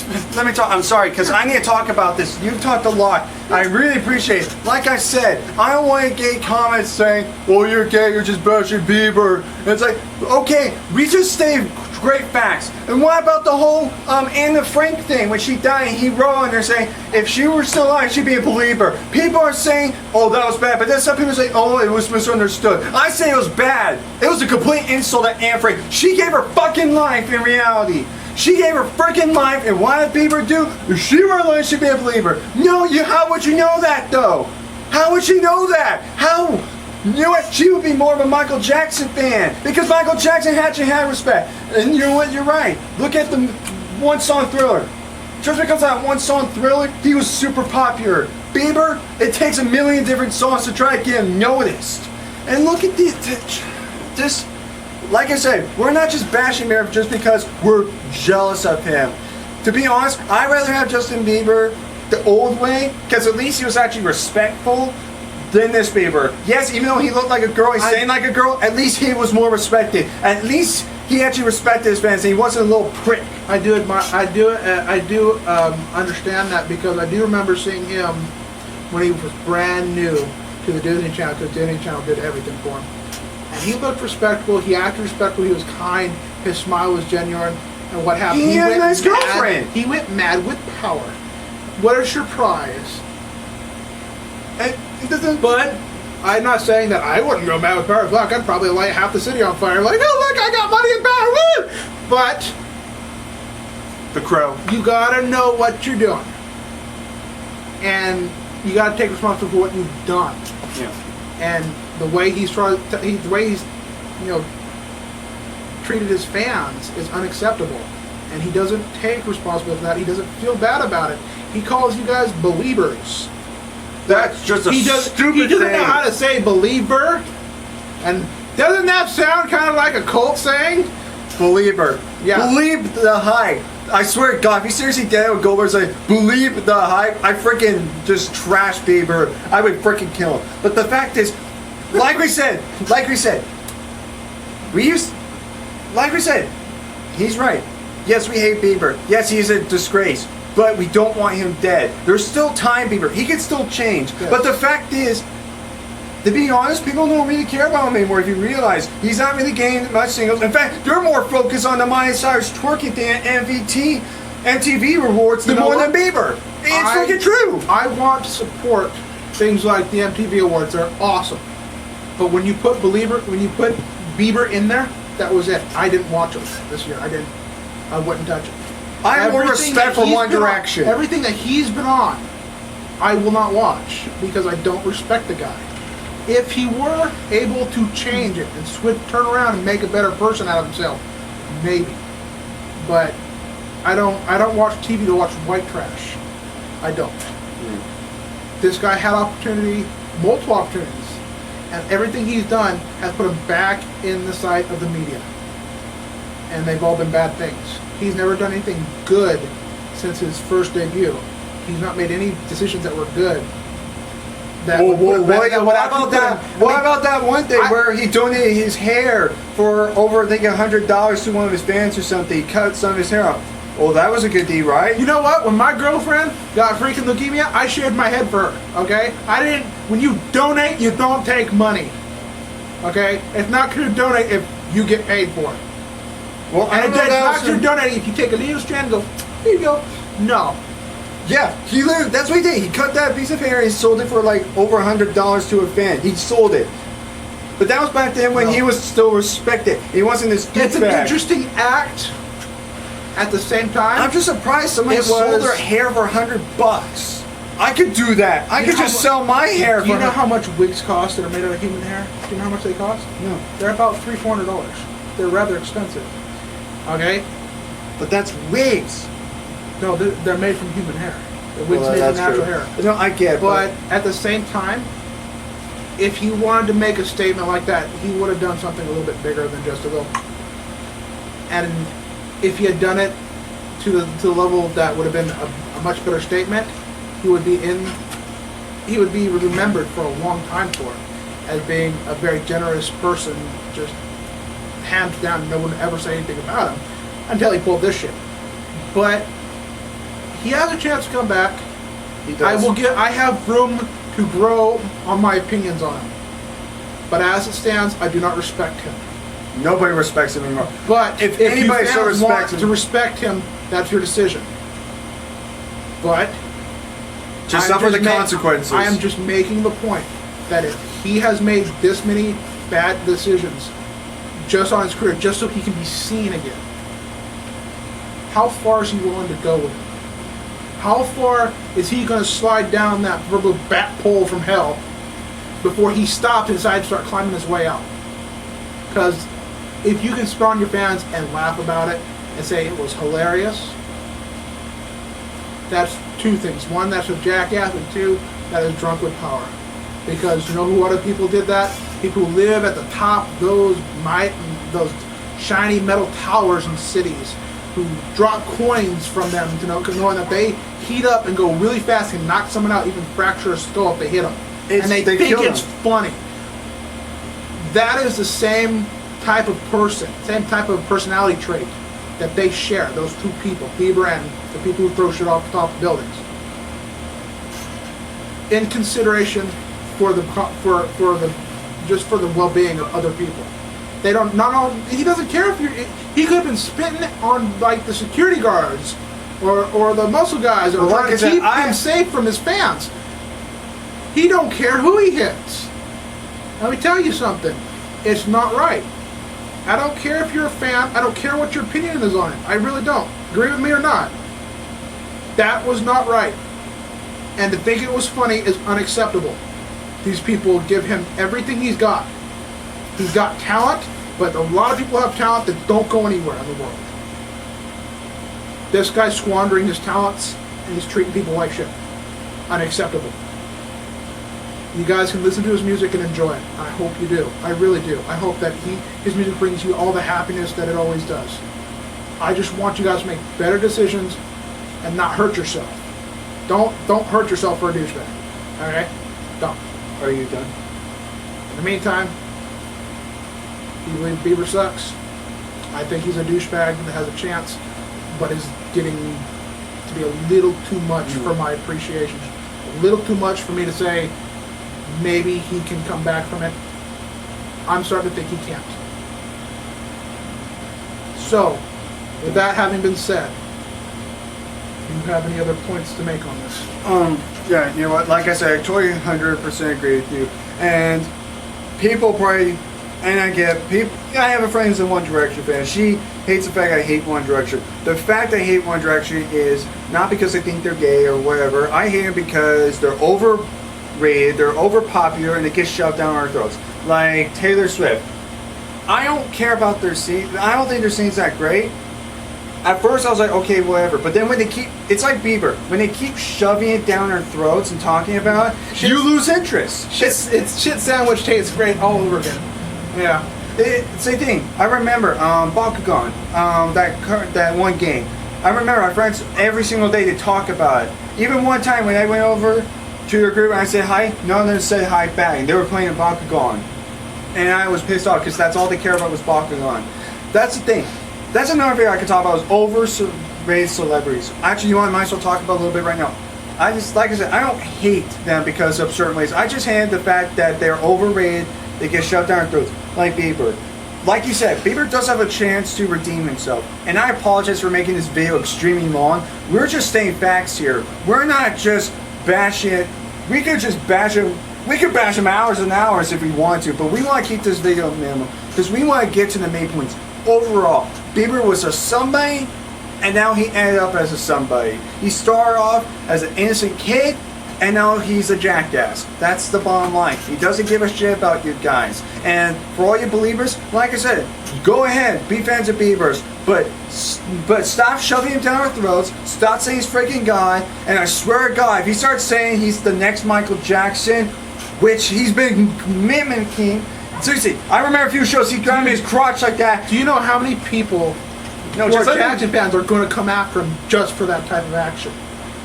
talk. I'm sorry, because I need to talk about this. You've talked a lot. I really appreciate it. Like I said, I don't want to get comments saying, "Oh, you're gay. You're just bashing Bieber." And it's like, okay, we just say great facts. And what about the whole Anna Frank thing when she died and he wrote on there saying if she were still alive she'd be a believer. People are saying, oh, that was bad, but then some people say, oh, it was misunderstood. I say it was bad. It was a complete insult to Anna Frank. She gave her fucking life in reality. She gave her freaking life, and what did Bieber do? If she were alive, she'd be a believer. No, how would you know that though? How would she know that? How? You know what? She would be more of a Michael Jackson fan because Michael Jackson actually had respect. And you know what? You're right. Look at the one song Thriller. Just because that one song Thriller, he was super popular. Bieber, it takes a million different songs to try to get him noticed. And look at this. Like I said, we're not just bashing Bieber just because we're jealous of him. To be honest, I'd rather have Justin Bieber the old way because at least he was actually respectful than this Bieber. Yes, even though he looked like a girl, he's saying like a girl, at least he was more respected. At least he actually respected his fans and he wasn't a little prick. I do understand that because I do remember seeing him when he was brand new to to the Disney Channel because Disney Channel did everything for him. And he looked respectable. He acted respectful. He was kind. His smile was genuine. And what happened? He had a nice mad. girlfriend. He went mad with power. What is your prize? It doesn't. But I'm not saying that I wouldn't go mad with power. Fuck, I'd probably light half the city on fire. Like, oh look, I got money and power. Woo! But The Crow. you gotta know what you're doing, and you gotta take responsibility for what you've done. Yeah. And the way he's treated his fans is unacceptable, and he doesn't take responsibility for that. He doesn't feel bad about it. He calls you guys believers. That's just a stupid thing. He doesn't know how to say believer, and doesn't that sound kind of like a cult saying? Believer. Yeah. Believe the hype. I swear to God, if he seriously did it with Goldberg's like, believe the hype, I freaking just trash Bieber. I would freaking kill him. But the fact is, like we said, he's right. Yes, we hate Bieber. Yes, he's a disgrace. But we don't want him dead. There's still time, Bieber. He can still change. Yes. But the fact is, to be honest, people don't really care about him anymore. If you realize he's not really gaining much singles. In fact, they're more focused on the Miley Cyrus twerking thing at MTV rewards than more than Bieber. It's freaking true. I want to support things like the MTV awards. They're awesome. But when you put Bieber in there, that was it. I didn't watch them this year. I wouldn't touch it. I have more respect for One Direction. Everything that he's been on, I will not watch because I don't respect the guy. If he were able to change it and turn around and make a better person out of himself, maybe. But I don't watch TV to watch white trash. I don't. This guy had multiple opportunities, and everything he's done has put him back in the sight of the media. And they've all been bad things. He's never done anything good since his first debut. He's not made any decisions that were good. What about that one thing where he donated his hair for over, I think, $100 to one of his fans or something? He cut some of his hair off. Well, that was a good deed, right? You know what? When my girlfriend got freaking leukemia, I shaved my head for her. Okay? When you donate, you don't take money. Okay? It's not going to donate if you get paid for it. Well, And it's not going to donate if you take a little strand and go, here you go. No. Yeah, that's what he did. He cut that piece of hair and sold it for like over $100 to a fan. He sold it. But that was back then when he was still respected. He wasn't this It's an douchebag. interesting act. At the same time, I'm just surprised somebody sold their hair for $100. I could do that. I could just sell my hair for. Do you know how much wigs cost that are made out of human hair? Do you know how much they cost? No. They're about $300-$400. They're rather expensive. Okay? But that's wigs. No, they're made from human hair. The wigs made from natural hair. No, I get it. But at the same time, if he wanted to make a statement like that, he would have done something a little bit bigger than just a little. And if he had done it to the level that would have been a much better statement, he would be remembered for a long time for it as being a very generous person, just hands down. No one ever say anything about him until he pulled this shit. But he has a chance to come back. He does. I have room to grow on my opinions on him. But as it stands, I do not respect him. Nobody respects him anymore. But if anybody still respects to respect him, that's your decision. But just suffer the consequences. I am just making the point that if he has made this many bad decisions just on his career, just so he can be seen again, how far is he willing to go with it? How far is he going to slide down that verbal bat pole from hell before he stops and decides to start climbing his way out? Because if you can spit on your fans and laugh about it and say it was hilarious, that's two things. One, that's a jackass, and two, that is drunk with power. Because you know who other people did that? People who live at the top of those shiny metal towers in cities, who drop coins from them to knowing that they heat up and go really fast and knock someone out, even fracture a skull if they hit them. And they think it's funny. That is the same type of person, same type of personality trait that they share, those two people, Bieber and the people who throw shit off the top of buildings. In consideration for the just for the well-being of other people. They don't. Not all. He doesn't care if you. He could have been spitting on like the security guards or the muscle guys or trying to keep him safe from his fans. He don't care who he hits. Let me tell you something. It's not right. I don't care if you're a fan. I don't care what your opinion is on it. I really don't. Agree with me or not. That was not right. And to think it was funny is unacceptable. These people give him everything he's got. He's got talent, but a lot of people have talent that don't go anywhere in the world. This guy's squandering his talents, and he's treating people like shit. Unacceptable. You guys can listen to his music and enjoy it. I hope you do. I really do. I hope that his music brings you all the happiness that it always does. I just want you guys to make better decisions and not hurt yourself. Don't hurt yourself for a douchebag. Okay? Don't. Are you done? In the meantime, you believe Bieber sucks. I think he's a douchebag that has a chance, but is getting to be a little too much for my appreciation. A little too much for me to say maybe he can come back from it. I'm starting to think he can't. So, with that having been said, do you have any other points to make on this? Yeah, you know what? Like I said, I totally 100% agree with you. And people probably, and I get people. I have a friend who's a One Direction fan. She hates the fact I hate One Direction. The fact I hate One Direction is not because I think they're gay or whatever. I hate them because they're overrated, they're overpopular, and it gets shoved down our throats. Like Taylor Swift. I don't care about their scene. I don't think their scene's that great. At first I was like, okay, whatever. But then when they keep, it's like Bieber. When they keep shoving it down our throats and talking about it, you lose interest. It's shit sandwich tastes great all over again. Yeah. Same thing. I remember Bakugan, that one game. I remember my friends every single day they talk about it. Even one time when I went over to their group and I said hi, none of them said hi back. And they were playing Bakugan. And I was pissed off because that's all they care about was Bakugan. That's the thing. That's another thing I could talk about is overrated celebrities. Actually, you want might as well talk about a little bit right now. I just, like I said, I don't hate them because of certain ways. I just hate the fact that they're overrated. They get shoved down our throats, like Bieber. Like you said, Bieber does have a chance to redeem himself. And I apologize for making this video extremely long. We're just stating facts here. We're not just bashing it. We could just bash him. We could bash him hours and hours if we want to, but we want to keep this video minimal because we want to get to the main points. Overall, Bieber was a somebody, and now he ended up as a somebody. He started off as an innocent kid, and now he's a jackass. That's the bottom line. He doesn't give a shit about you guys. And for all you believers, like I said, go ahead, be fans of Bieber's, but stop shoving him down our throats. Stop saying he's freaking God. And I swear to God, if he starts saying he's the next Michael Jackson, which he's been mimicking. Seriously, I remember a few shows he grabbed his crotch like that. Do you know how many people who are Jackson fans are going to come after him just for that type of action?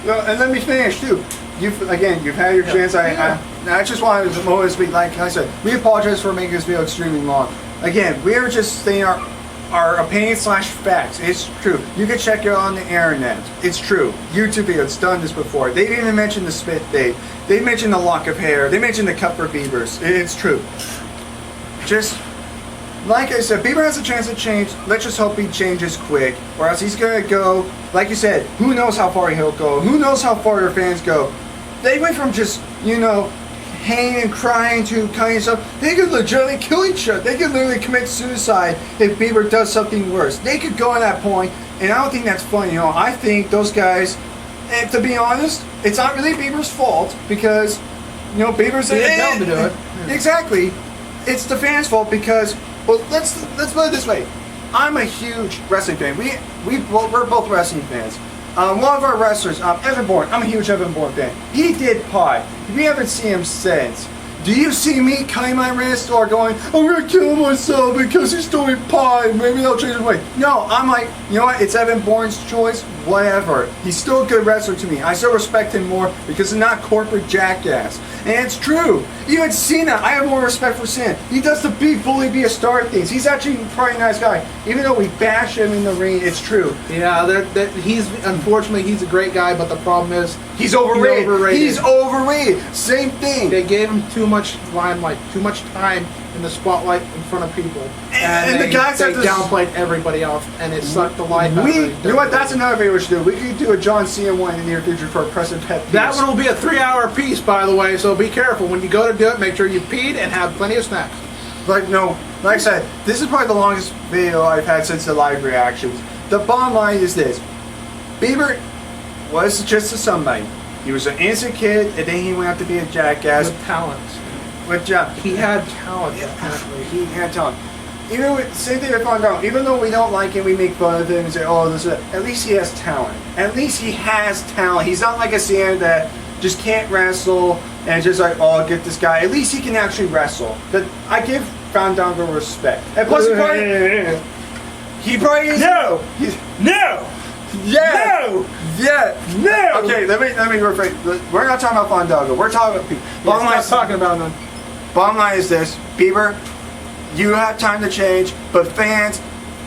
No, and let me finish too. You've had your chance. I just wanted to always be like I said. We apologize for making this video extremely long. Again, we are just saying our opinion / facts. It's true. You can check it on the internet. It's true. YouTube video. It's done this before. They didn't even mention the spit date. They mentioned the lock of hair. They mentioned the cut for Bieber's. It's true. Just like I said, Bieber has a chance to change. Let's just hope he changes quick, or else he's gonna go. Like you said, who knows how far he'll go? Who knows how far your fans go? They went from just hanging and crying to cutting stuff. They could legitimately kill each other. They could literally commit suicide if Bieber does something worse. They could go at that point, and I don't think that's funny. I think those guys. And to be honest, it's not really Bieber's fault because Bieber's they didn't tell him to do it. Exactly. It's the fans' fault because, well, let's put it this way. I'm a huge wrestling fan. We're both wrestling fans. One of our wrestlers, Evan Bourne. I'm a huge Evan Bourne fan. He did pod. We haven't seen him since. Do you see me cutting my wrist or going, I'm gonna kill myself because he's doing pie, maybe they'll change his way? No, I'm like, you know what, it's Evan Bourne's choice, whatever. He's still a good wrestler to me. I still respect him more because he's not corporate jackass. And it's true. Even Cena, I have more respect for Cena. He does the be bully, be a star things. He's actually probably a nice guy. Even though we bash him in the ring, it's true. Yeah, unfortunately he's a great guy, but the problem is He's overrated. He's overrated. Same thing. They gave him too much limelight, too much time in the spotlight in front of people, and the guys they downplayed everybody else, and it sucked the life out of it. You know what? That's another video we should do. We could do a John Cena one in the near future for a Preston pet peeves. That one will be a 3-hour piece, by the way. So be careful when you go to do it. Make sure you peed and have plenty of snacks. Like I said, this is probably the longest video I've had since the live reactions. The bottom line is this: Bieber was just a somebody. He was an innocent kid, and then he went out to be a jackass. With talent. He had talent. Apparently, he had talent. Even with same thing with Fandango. Even though we don't like him, we make fun of him and say, "Oh, this." At least he has talent. At least he has talent. He's not like a Cena that just can't wrestle and just like, "Oh, get this guy." At least he can actually wrestle. But I give Fandango respect. And plus, he probably is. No. No. Yeah. No. Yeah. No. Okay, let me rephrase. We're not talking about Fandango. We're talking about people. Bottom line is this: Bieber, you have time to change, but fans,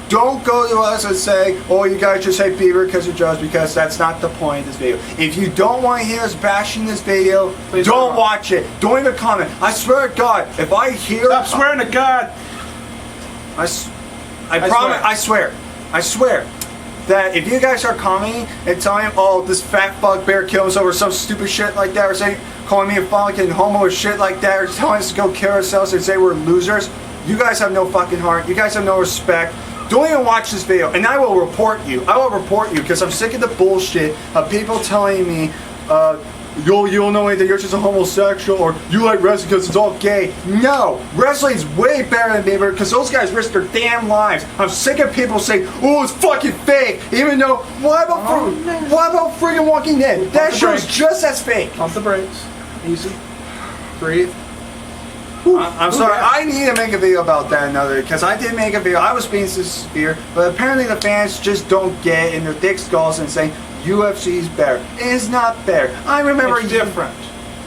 don't go to us and say, "Oh, you guys just hate Bieber because you're jealous," because that's not the point of this video. If you don't want to hear us bashing this video, please don't watch it. Don't even comment. I swear to God, if I hear, stop swearing to God. I promise. I swear that if you guys are commenting and telling him, "Oh, this fat fuck bear killed himself," or some stupid shit like that, or saying, calling me a fucking homo or shit like that, or telling us to go kill ourselves and say we're losers, you guys have no fucking heart. You guys have no respect. Don't even watch this video, and I will report you. I will report you because I'm sick of the bullshit of people telling me, you don't know anything, you're just a homosexual, or you like wrestling because it's all gay. No, wrestling's way better than Bieber because those guys risk their damn lives. I'm sick of people saying, "Oh, it's fucking fake," even though, what about friggin' Walking Dead? That show's just as fake. Pump the brakes. Easy. Breathe. I'm sorry, I need to make a video about that another, because I did make a video, I was being sincere, but apparently the fans just don't get in their thick skulls and say, UFC's better. It's not better. I remember it's different.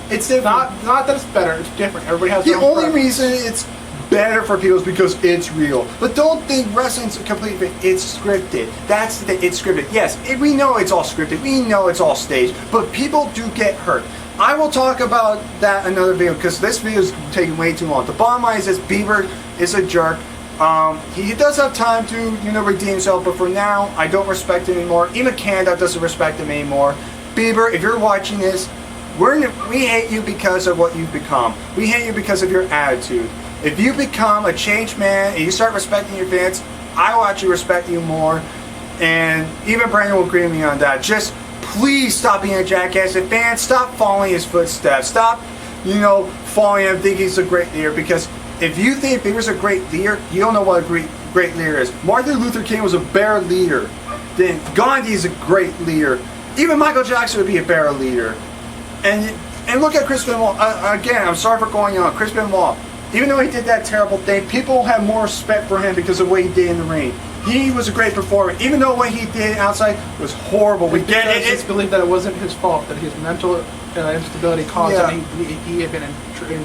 It's different. Not that it's better, it's different. Everybody has the their own only preference. reason it's better for people is because it's real. But don't think wrestling's a complete thing. It's scripted. That's the thing. It's scripted. Yes, we know it's all scripted. We know it's all staged. But people do get hurt. I will talk about that in another video because this video is taking way too long. The bottom line is this: Bieber is a jerk. He does have time to, redeem himself, but for now, I don't respect him anymore. Even Canada doesn't respect him anymore. Bieber, if you're watching this, we hate you because of what you've become. We hate you because of your attitude. If you become a changed man and you start respecting your fans, I will actually respect you more. And even Brandon will agree with me on that. Just please stop being a jackass. And fans, stop following his footsteps. Stop, following him, thinking he's a great leader. Because if you think Bieber's a great leader, you don't know what a great leader is. Martin Luther King was a better leader than Gandhi's a great leader. Even Michael Jackson would be a better leader. And look at Chris Benoit. Again, I'm sorry for going on. Chris Benoit, even though he did that terrible thing, people have more respect for him because of what he did in the ring. He was a great performer, even though what he did outside was horrible. We get it. It's believed that it wasn't his fault, that his mental instability caused that he had been in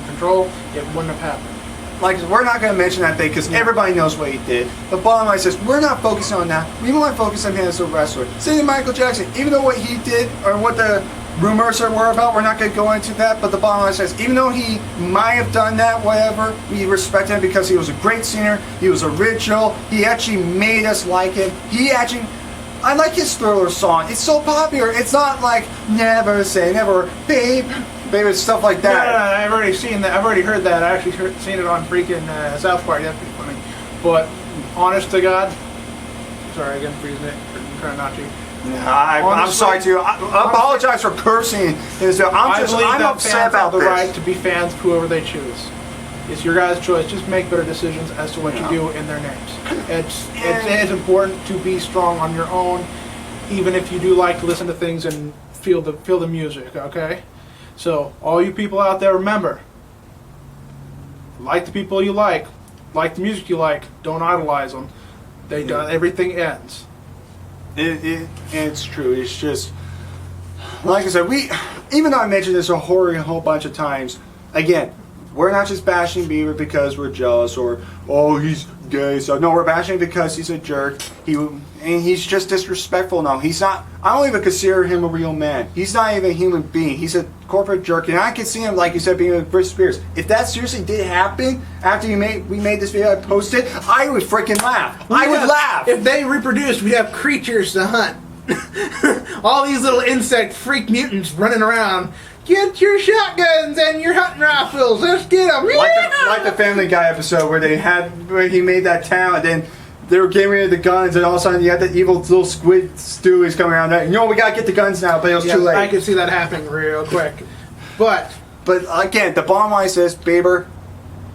control, it wouldn't have happened. Like, we're not going to mention that thing because everybody knows what he did. The bottom line says, we're not focusing on that. We want to focus on him as a wrestler. Same to Michael Jackson. Even though what he did, or what the rumors were about, we're not going to go into that. But the bottom line says, even though he might have done that, whatever, we respect him because he was a great singer. He was original. He actually made us like him. I like his Thriller song. It's so popular. It's not like, never say never, babe, stuff like that. No, I've already seen that. I've already heard that. I actually seen it on freaking South Park. That's pretty funny. But honest to God, sorry again for using it. Trying not to. I'm sorry too. I apologize for cursing. I'm upset about the this. right to be fans of whoever they choose. It's your guys' choice. Just make better decisions as to what you do in their names. It's important to be strong on your own, even if you do like to listen to things and feel the music. Okay. So all you people out there, remember, Like the people you like the music you like. Don't idolize them. Everything ends. It's true. It's just like I said. Even though I mentioned this a whole bunch of times, again, we're not just bashing Bieber because we're jealous or he's gay. So no, we're bashing because he's a jerk. He's just disrespectful now. He's not. I don't even consider him a real man. He's not even a human being. He's a corporate jerk, and I can see him, like you said, being with Britney Spears. If that seriously did happen after we made this video, I posted, I would freaking laugh. I would laugh. If they reproduced, we'd have creatures to hunt. All these little insect freak mutants running around. Get your shotguns and your hunting rifles. Let's get them. Like the Family Guy episode where he made that town, and then they were getting rid of the guns, and all of a sudden you had the evil little squid Stewies coming around there. We gotta get the guns now, but it was too late. I could see that happening real quick. But again, the bottom line is this, Bieber,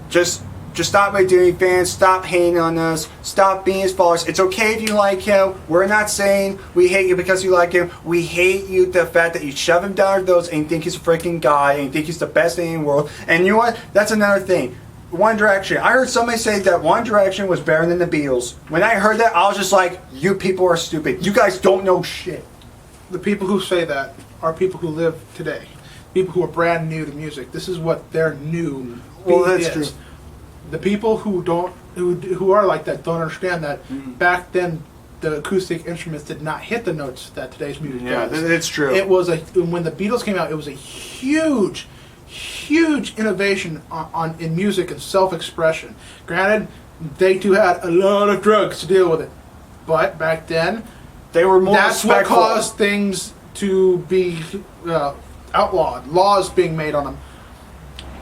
just stop doing fans, stop hating on us, stop being his followers. It's okay if you like him. We're not saying we hate you because you like him. We hate you the fact that you shove him down our throats and you think he's a freaking guy and you think he's the best thing in the world. And you know what? That's another thing. One Direction. I heard somebody say that One Direction was better than the Beatles. When I heard that, I was just like, you people are stupid. You guys don't know shit. The people who say that are people who live today. People who are brand new to music. This is what their new that's is. true. The people who are like that don't understand that back then the acoustic instruments did not hit the notes that today's music does. Yeah, it's true. It was when the Beatles came out, it was a huge innovation in music and self-expression. Granted, they too had a lot of drugs to deal with it, but back then they were more that's respectful. what caused things to be outlawed, laws being made on them.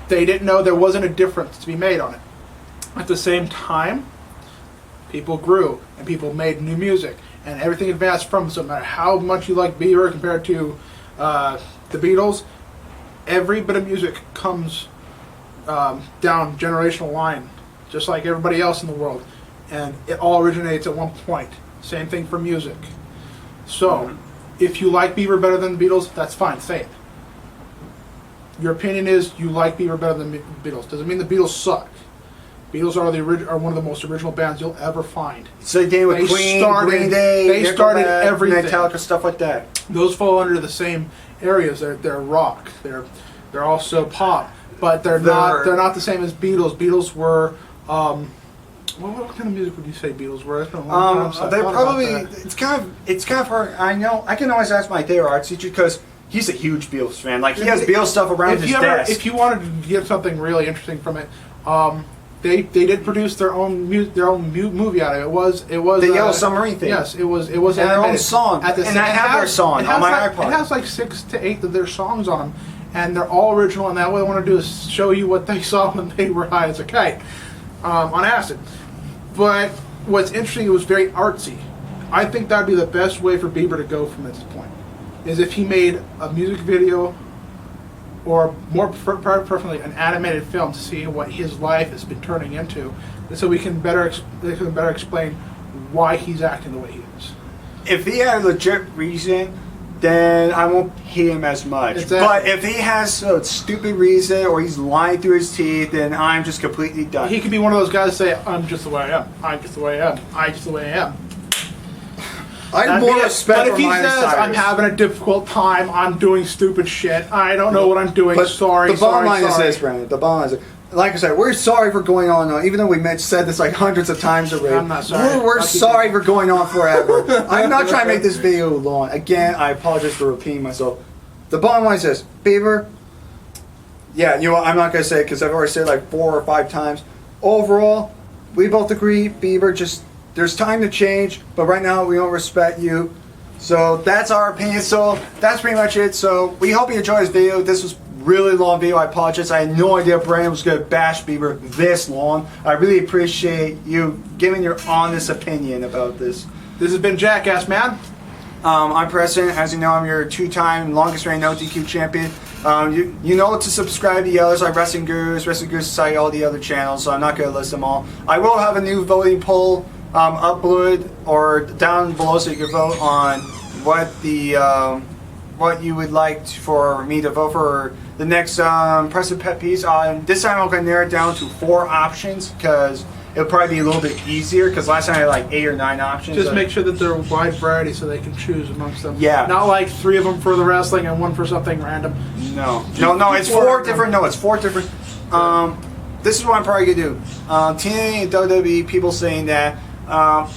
They didn't know there wasn't a difference to be made on it. At the same time, people grew and people made new music and everything advanced from. So no matter how much you like Bieber compared to the Beatles, every bit of music comes down generational line, just like everybody else in the world, and it all originates at one point. Same thing for music. So, if you like Bieber better than the Beatles, that's fine. Say it. Your opinion is you like Bieber better than the Beatles. Doesn't mean the Beatles suck. Beatles are one of the most original bands you'll ever find. So they with Queen, Green Day, they started everything. Metallica, stuff like that. Those fall under the same areas. They're rock. They're also pop, but they're not the same as Beatles. Beatles were what kind of music would you say Beatles were? They're probably it's kind of hard. I know I can always ask my theater arts teacher because he's a huge Beatles fan. Like he has Beatles stuff around his desk. If you wanted to get something really interesting from it, they did produce their own movie out of it. It was the Yellow Submarine thing. Yes, it was and their own song. And I have their song on my iPod. It has like 6 to 8 of their songs on them, and they're all original. And that what I want to do is show you what they saw when they were high as a kite on acid. But what's interesting, it was very artsy. I think that'd be the best way for Bieber to go from this point, is if he made a music video or more preferably an animated film to see what his life has been turning into, and so they can better explain why he's acting the way he is. If he had a legit reason, then I won't hate him as much. Exactly. But if he has a stupid reason or he's lying through his teeth, then I'm just completely done. He could be one of those guys that say, I'm just the way I am. I'm just the way I am. I'm just the way I am. I have more respect for Miley Cyrus. But if he says, I'm having a difficult time, I'm doing stupid shit, I don't know what I'm doing, but sorry, the bottom line is this, Brandon. The bottom line is, like I said, we're sorry for going on, even though we said this like hundreds of times already. I'm not sorry. We're sorry for going on forever. I'm not trying to make this video long. Again, I apologize for repeating myself. The bottom line is this, Bieber, yeah, you know what, I'm not going to say it because I've already said it like 4 or 5 times. Overall, we both agree, Bieber, just, there's time to change, but right now we don't respect you. So that's our opinion. So that's pretty much it. So we hope you enjoyed this video. This was really long video. I apologize. I had no idea Brandon was going to bash Bieber this long. I really appreciate you giving your honest opinion about this. This has been Jackass Man. I'm Preston. As you know, I'm your 2-time longest reigning no DQ champion. You know to subscribe to the others like Wrestling Gurus Society, all the other channels, so I'm not going to list them all. I will have a new voting poll uploaded or down below so you can vote on what the what you would like for me to vote for the next Preston Pet Peeves. This time I'm going to narrow it down to 4 options because it'll probably be a little bit easier because last time I had like 8 or 9 options. Just make sure that they're a wide variety so they can choose amongst them. Yeah. Not like 3 of them for the wrestling and 1 for something random. No, it's 4 different. No, it's 4 different. This is what I'm probably gonna do. TNA and WWE people saying that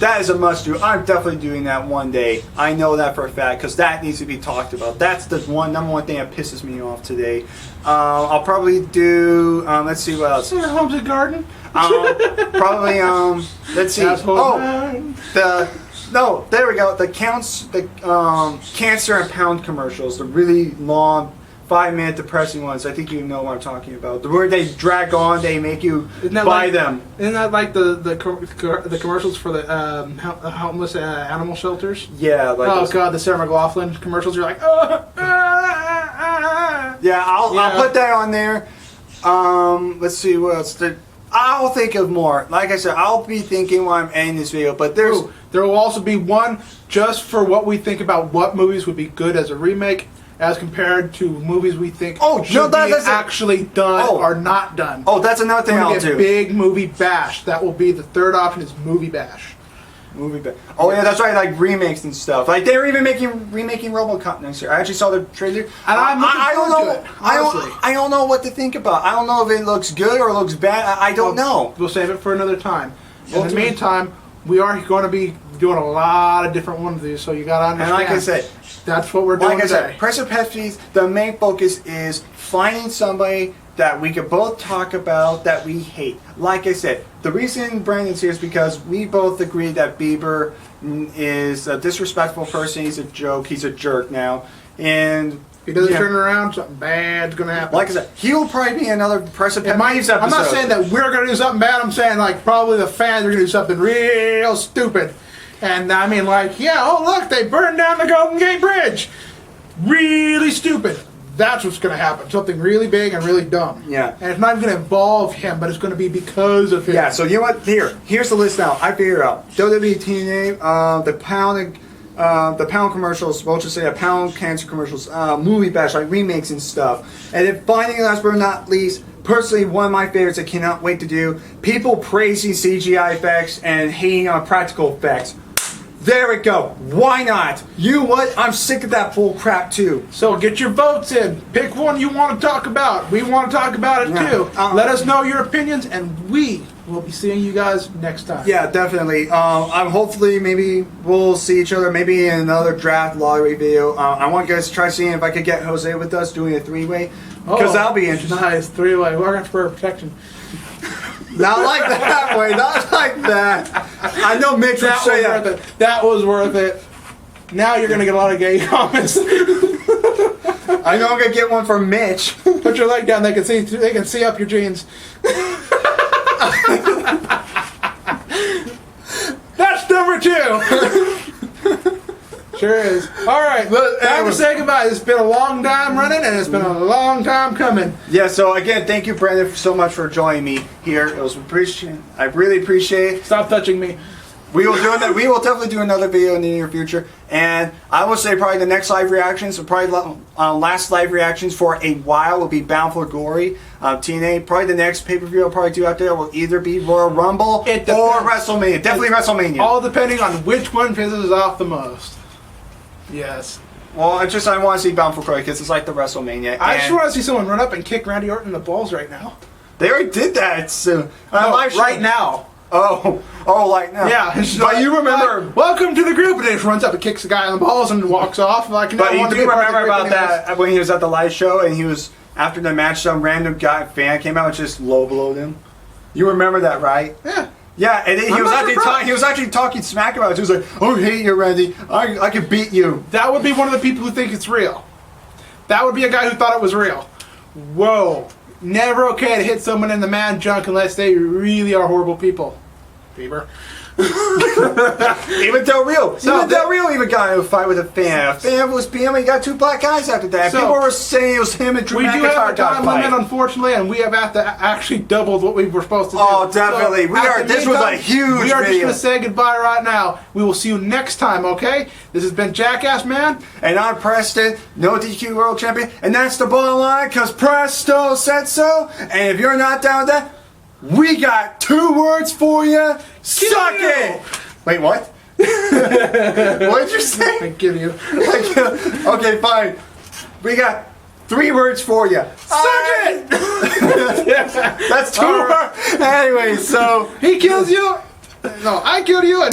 that is a must do. I'm definitely doing that one day. I know that for a fact because that needs to be talked about. That's the number one thing that pisses me off today. I'll probably do. Let's see what else. Home's a garden. Probably. Let's see. No, there we go. The cancer and pound commercials. The really long 5-minute depressing ones. I think you know what I'm talking about. The word they drag on, they make you buy them. Isn't that like the commercials for the homeless animal shelters? Yeah. Like God, the Sarah McLachlan commercials. You're like, yeah, I'll put that on there. Let's see what else. I'll think of more. Like I said, I'll be thinking while I'm ending this video. But there will also be one just for what we think about what movies would be good as a remake, as compared to movies we think should be actually done or not done. Oh, that's another thing I'll do. Big movie bash. That will be the 3rd option. Is movie bash. Movie bash. Oh yeah, that's right. Like remakes and stuff. Like they're even remaking RoboCop next year. I actually saw the trailer. And I don't know. I don't know what to think about. I don't know if it looks good or looks bad. I don't know. We'll save it for another time. In the meantime, we are going to be doing a lot of different ones of these, so you got to understand. And like I said, that's what we're doing today. Like I said, Preston Pet Peeves, the main focus is finding somebody that we could both talk about that we hate. Like I said, the reason Brandon's here is because we both agree that Bieber is a disrespectful person. He's a joke. He's a jerk now. And if he doesn't turn around, something bad's going to happen. Like I said, he'll probably be another Preston Pet Peeves episode. I'm not saying that we're going to do something bad. I'm saying like probably the fans are going to do something real stupid. And I mean, like, look, they burned down the Golden Gate Bridge. Really stupid. That's what's going to happen. Something really big and really dumb. Yeah. And it's not even going to involve him, but it's going to be because of him. Yeah, so you know what? Here's the list now. I figured it out. WWE TNA, the pound commercials, we'll just say a pound cancer commercials, movie bash, like remakes and stuff. And then finally, last but not least, personally, one of my favorites I cannot wait to do, people praising CGI effects and hating on practical effects. There we go. Why not? You know what? I'm sick of that bull crap too. So get your votes in. Pick one you want to talk about. We want to talk about it too. Let us know your opinions, and we will be seeing you guys next time. Yeah, definitely. I'm hopefully maybe we'll see each other maybe in another draft lottery video. I want you guys to try seeing if I could get Jose with us doing a 3-way because that'll be interesting. Nice 3-way. We're going for protection. Not like that way. Not like that. I know Mitch would say that. That was worth it. Now you're going to get a lot of gay comments. I know I'm going to get one from Mitch. Put your leg down. They can see up your jeans. That's number 2. Sure is. All right, time to say goodbye. It's been a long time running, and it's been a long time coming. Yeah. So again, thank you, Brandon, so much for joining me here. It was I really appreciate it. Stop touching me. We will definitely do another video in the near future, and I will say probably the next live reactions, or probably last live reactions for a while, will be Bound for Glory, TNA. Probably the next pay-per-view I'll probably do out there will either be Royal Rumble or WrestleMania. Definitely WrestleMania. All depending on which one pisses off the most. Yes. Well, I want to see Bound for Glory because it's like the WrestleMania. I just want to see someone run up and kick Randy Orton in the balls right now. They already did that. Right now. Oh, like now. Yeah, but you remember? Welcome to the group, and he just runs up and kicks the guy in the balls and walks off. But you do remember about that when he was at the live show and he was after the match, some random fan came out and just low blowed him. You remember that, right? Yeah. Yeah, and he was actually talking smack about it. He was like, "Oh, I hate you, Randy. I could beat you." That would be one of the people who think it's real. That would be a guy who thought it was real. Whoa. Never okay to hit someone in the man junk unless they really are horrible people. Bieber. Even Del Rio. So even Del Rio even got in a fight with a fan. A fan was being he got two black guys after that. So, People were saying it was him and Drew We do McIntyre have a got time a fight. limit, unfortunately, and we have had to actually doubled what we were supposed to do. Oh, definitely. This was a huge We are just video. going to say goodbye right now. We will see you next time, okay? This has been Jackass Man. And I'm Preston, no DQ World Champion, and that's the bottom line, because Presto said so. And if you're not down with that, we got 2 words for you. Suck it! Wait, what? What did you say? I give you. Okay, fine. We got 3 words for you. Suck it! That's 2 words. Anyway, so He kills you. No, I killed you. And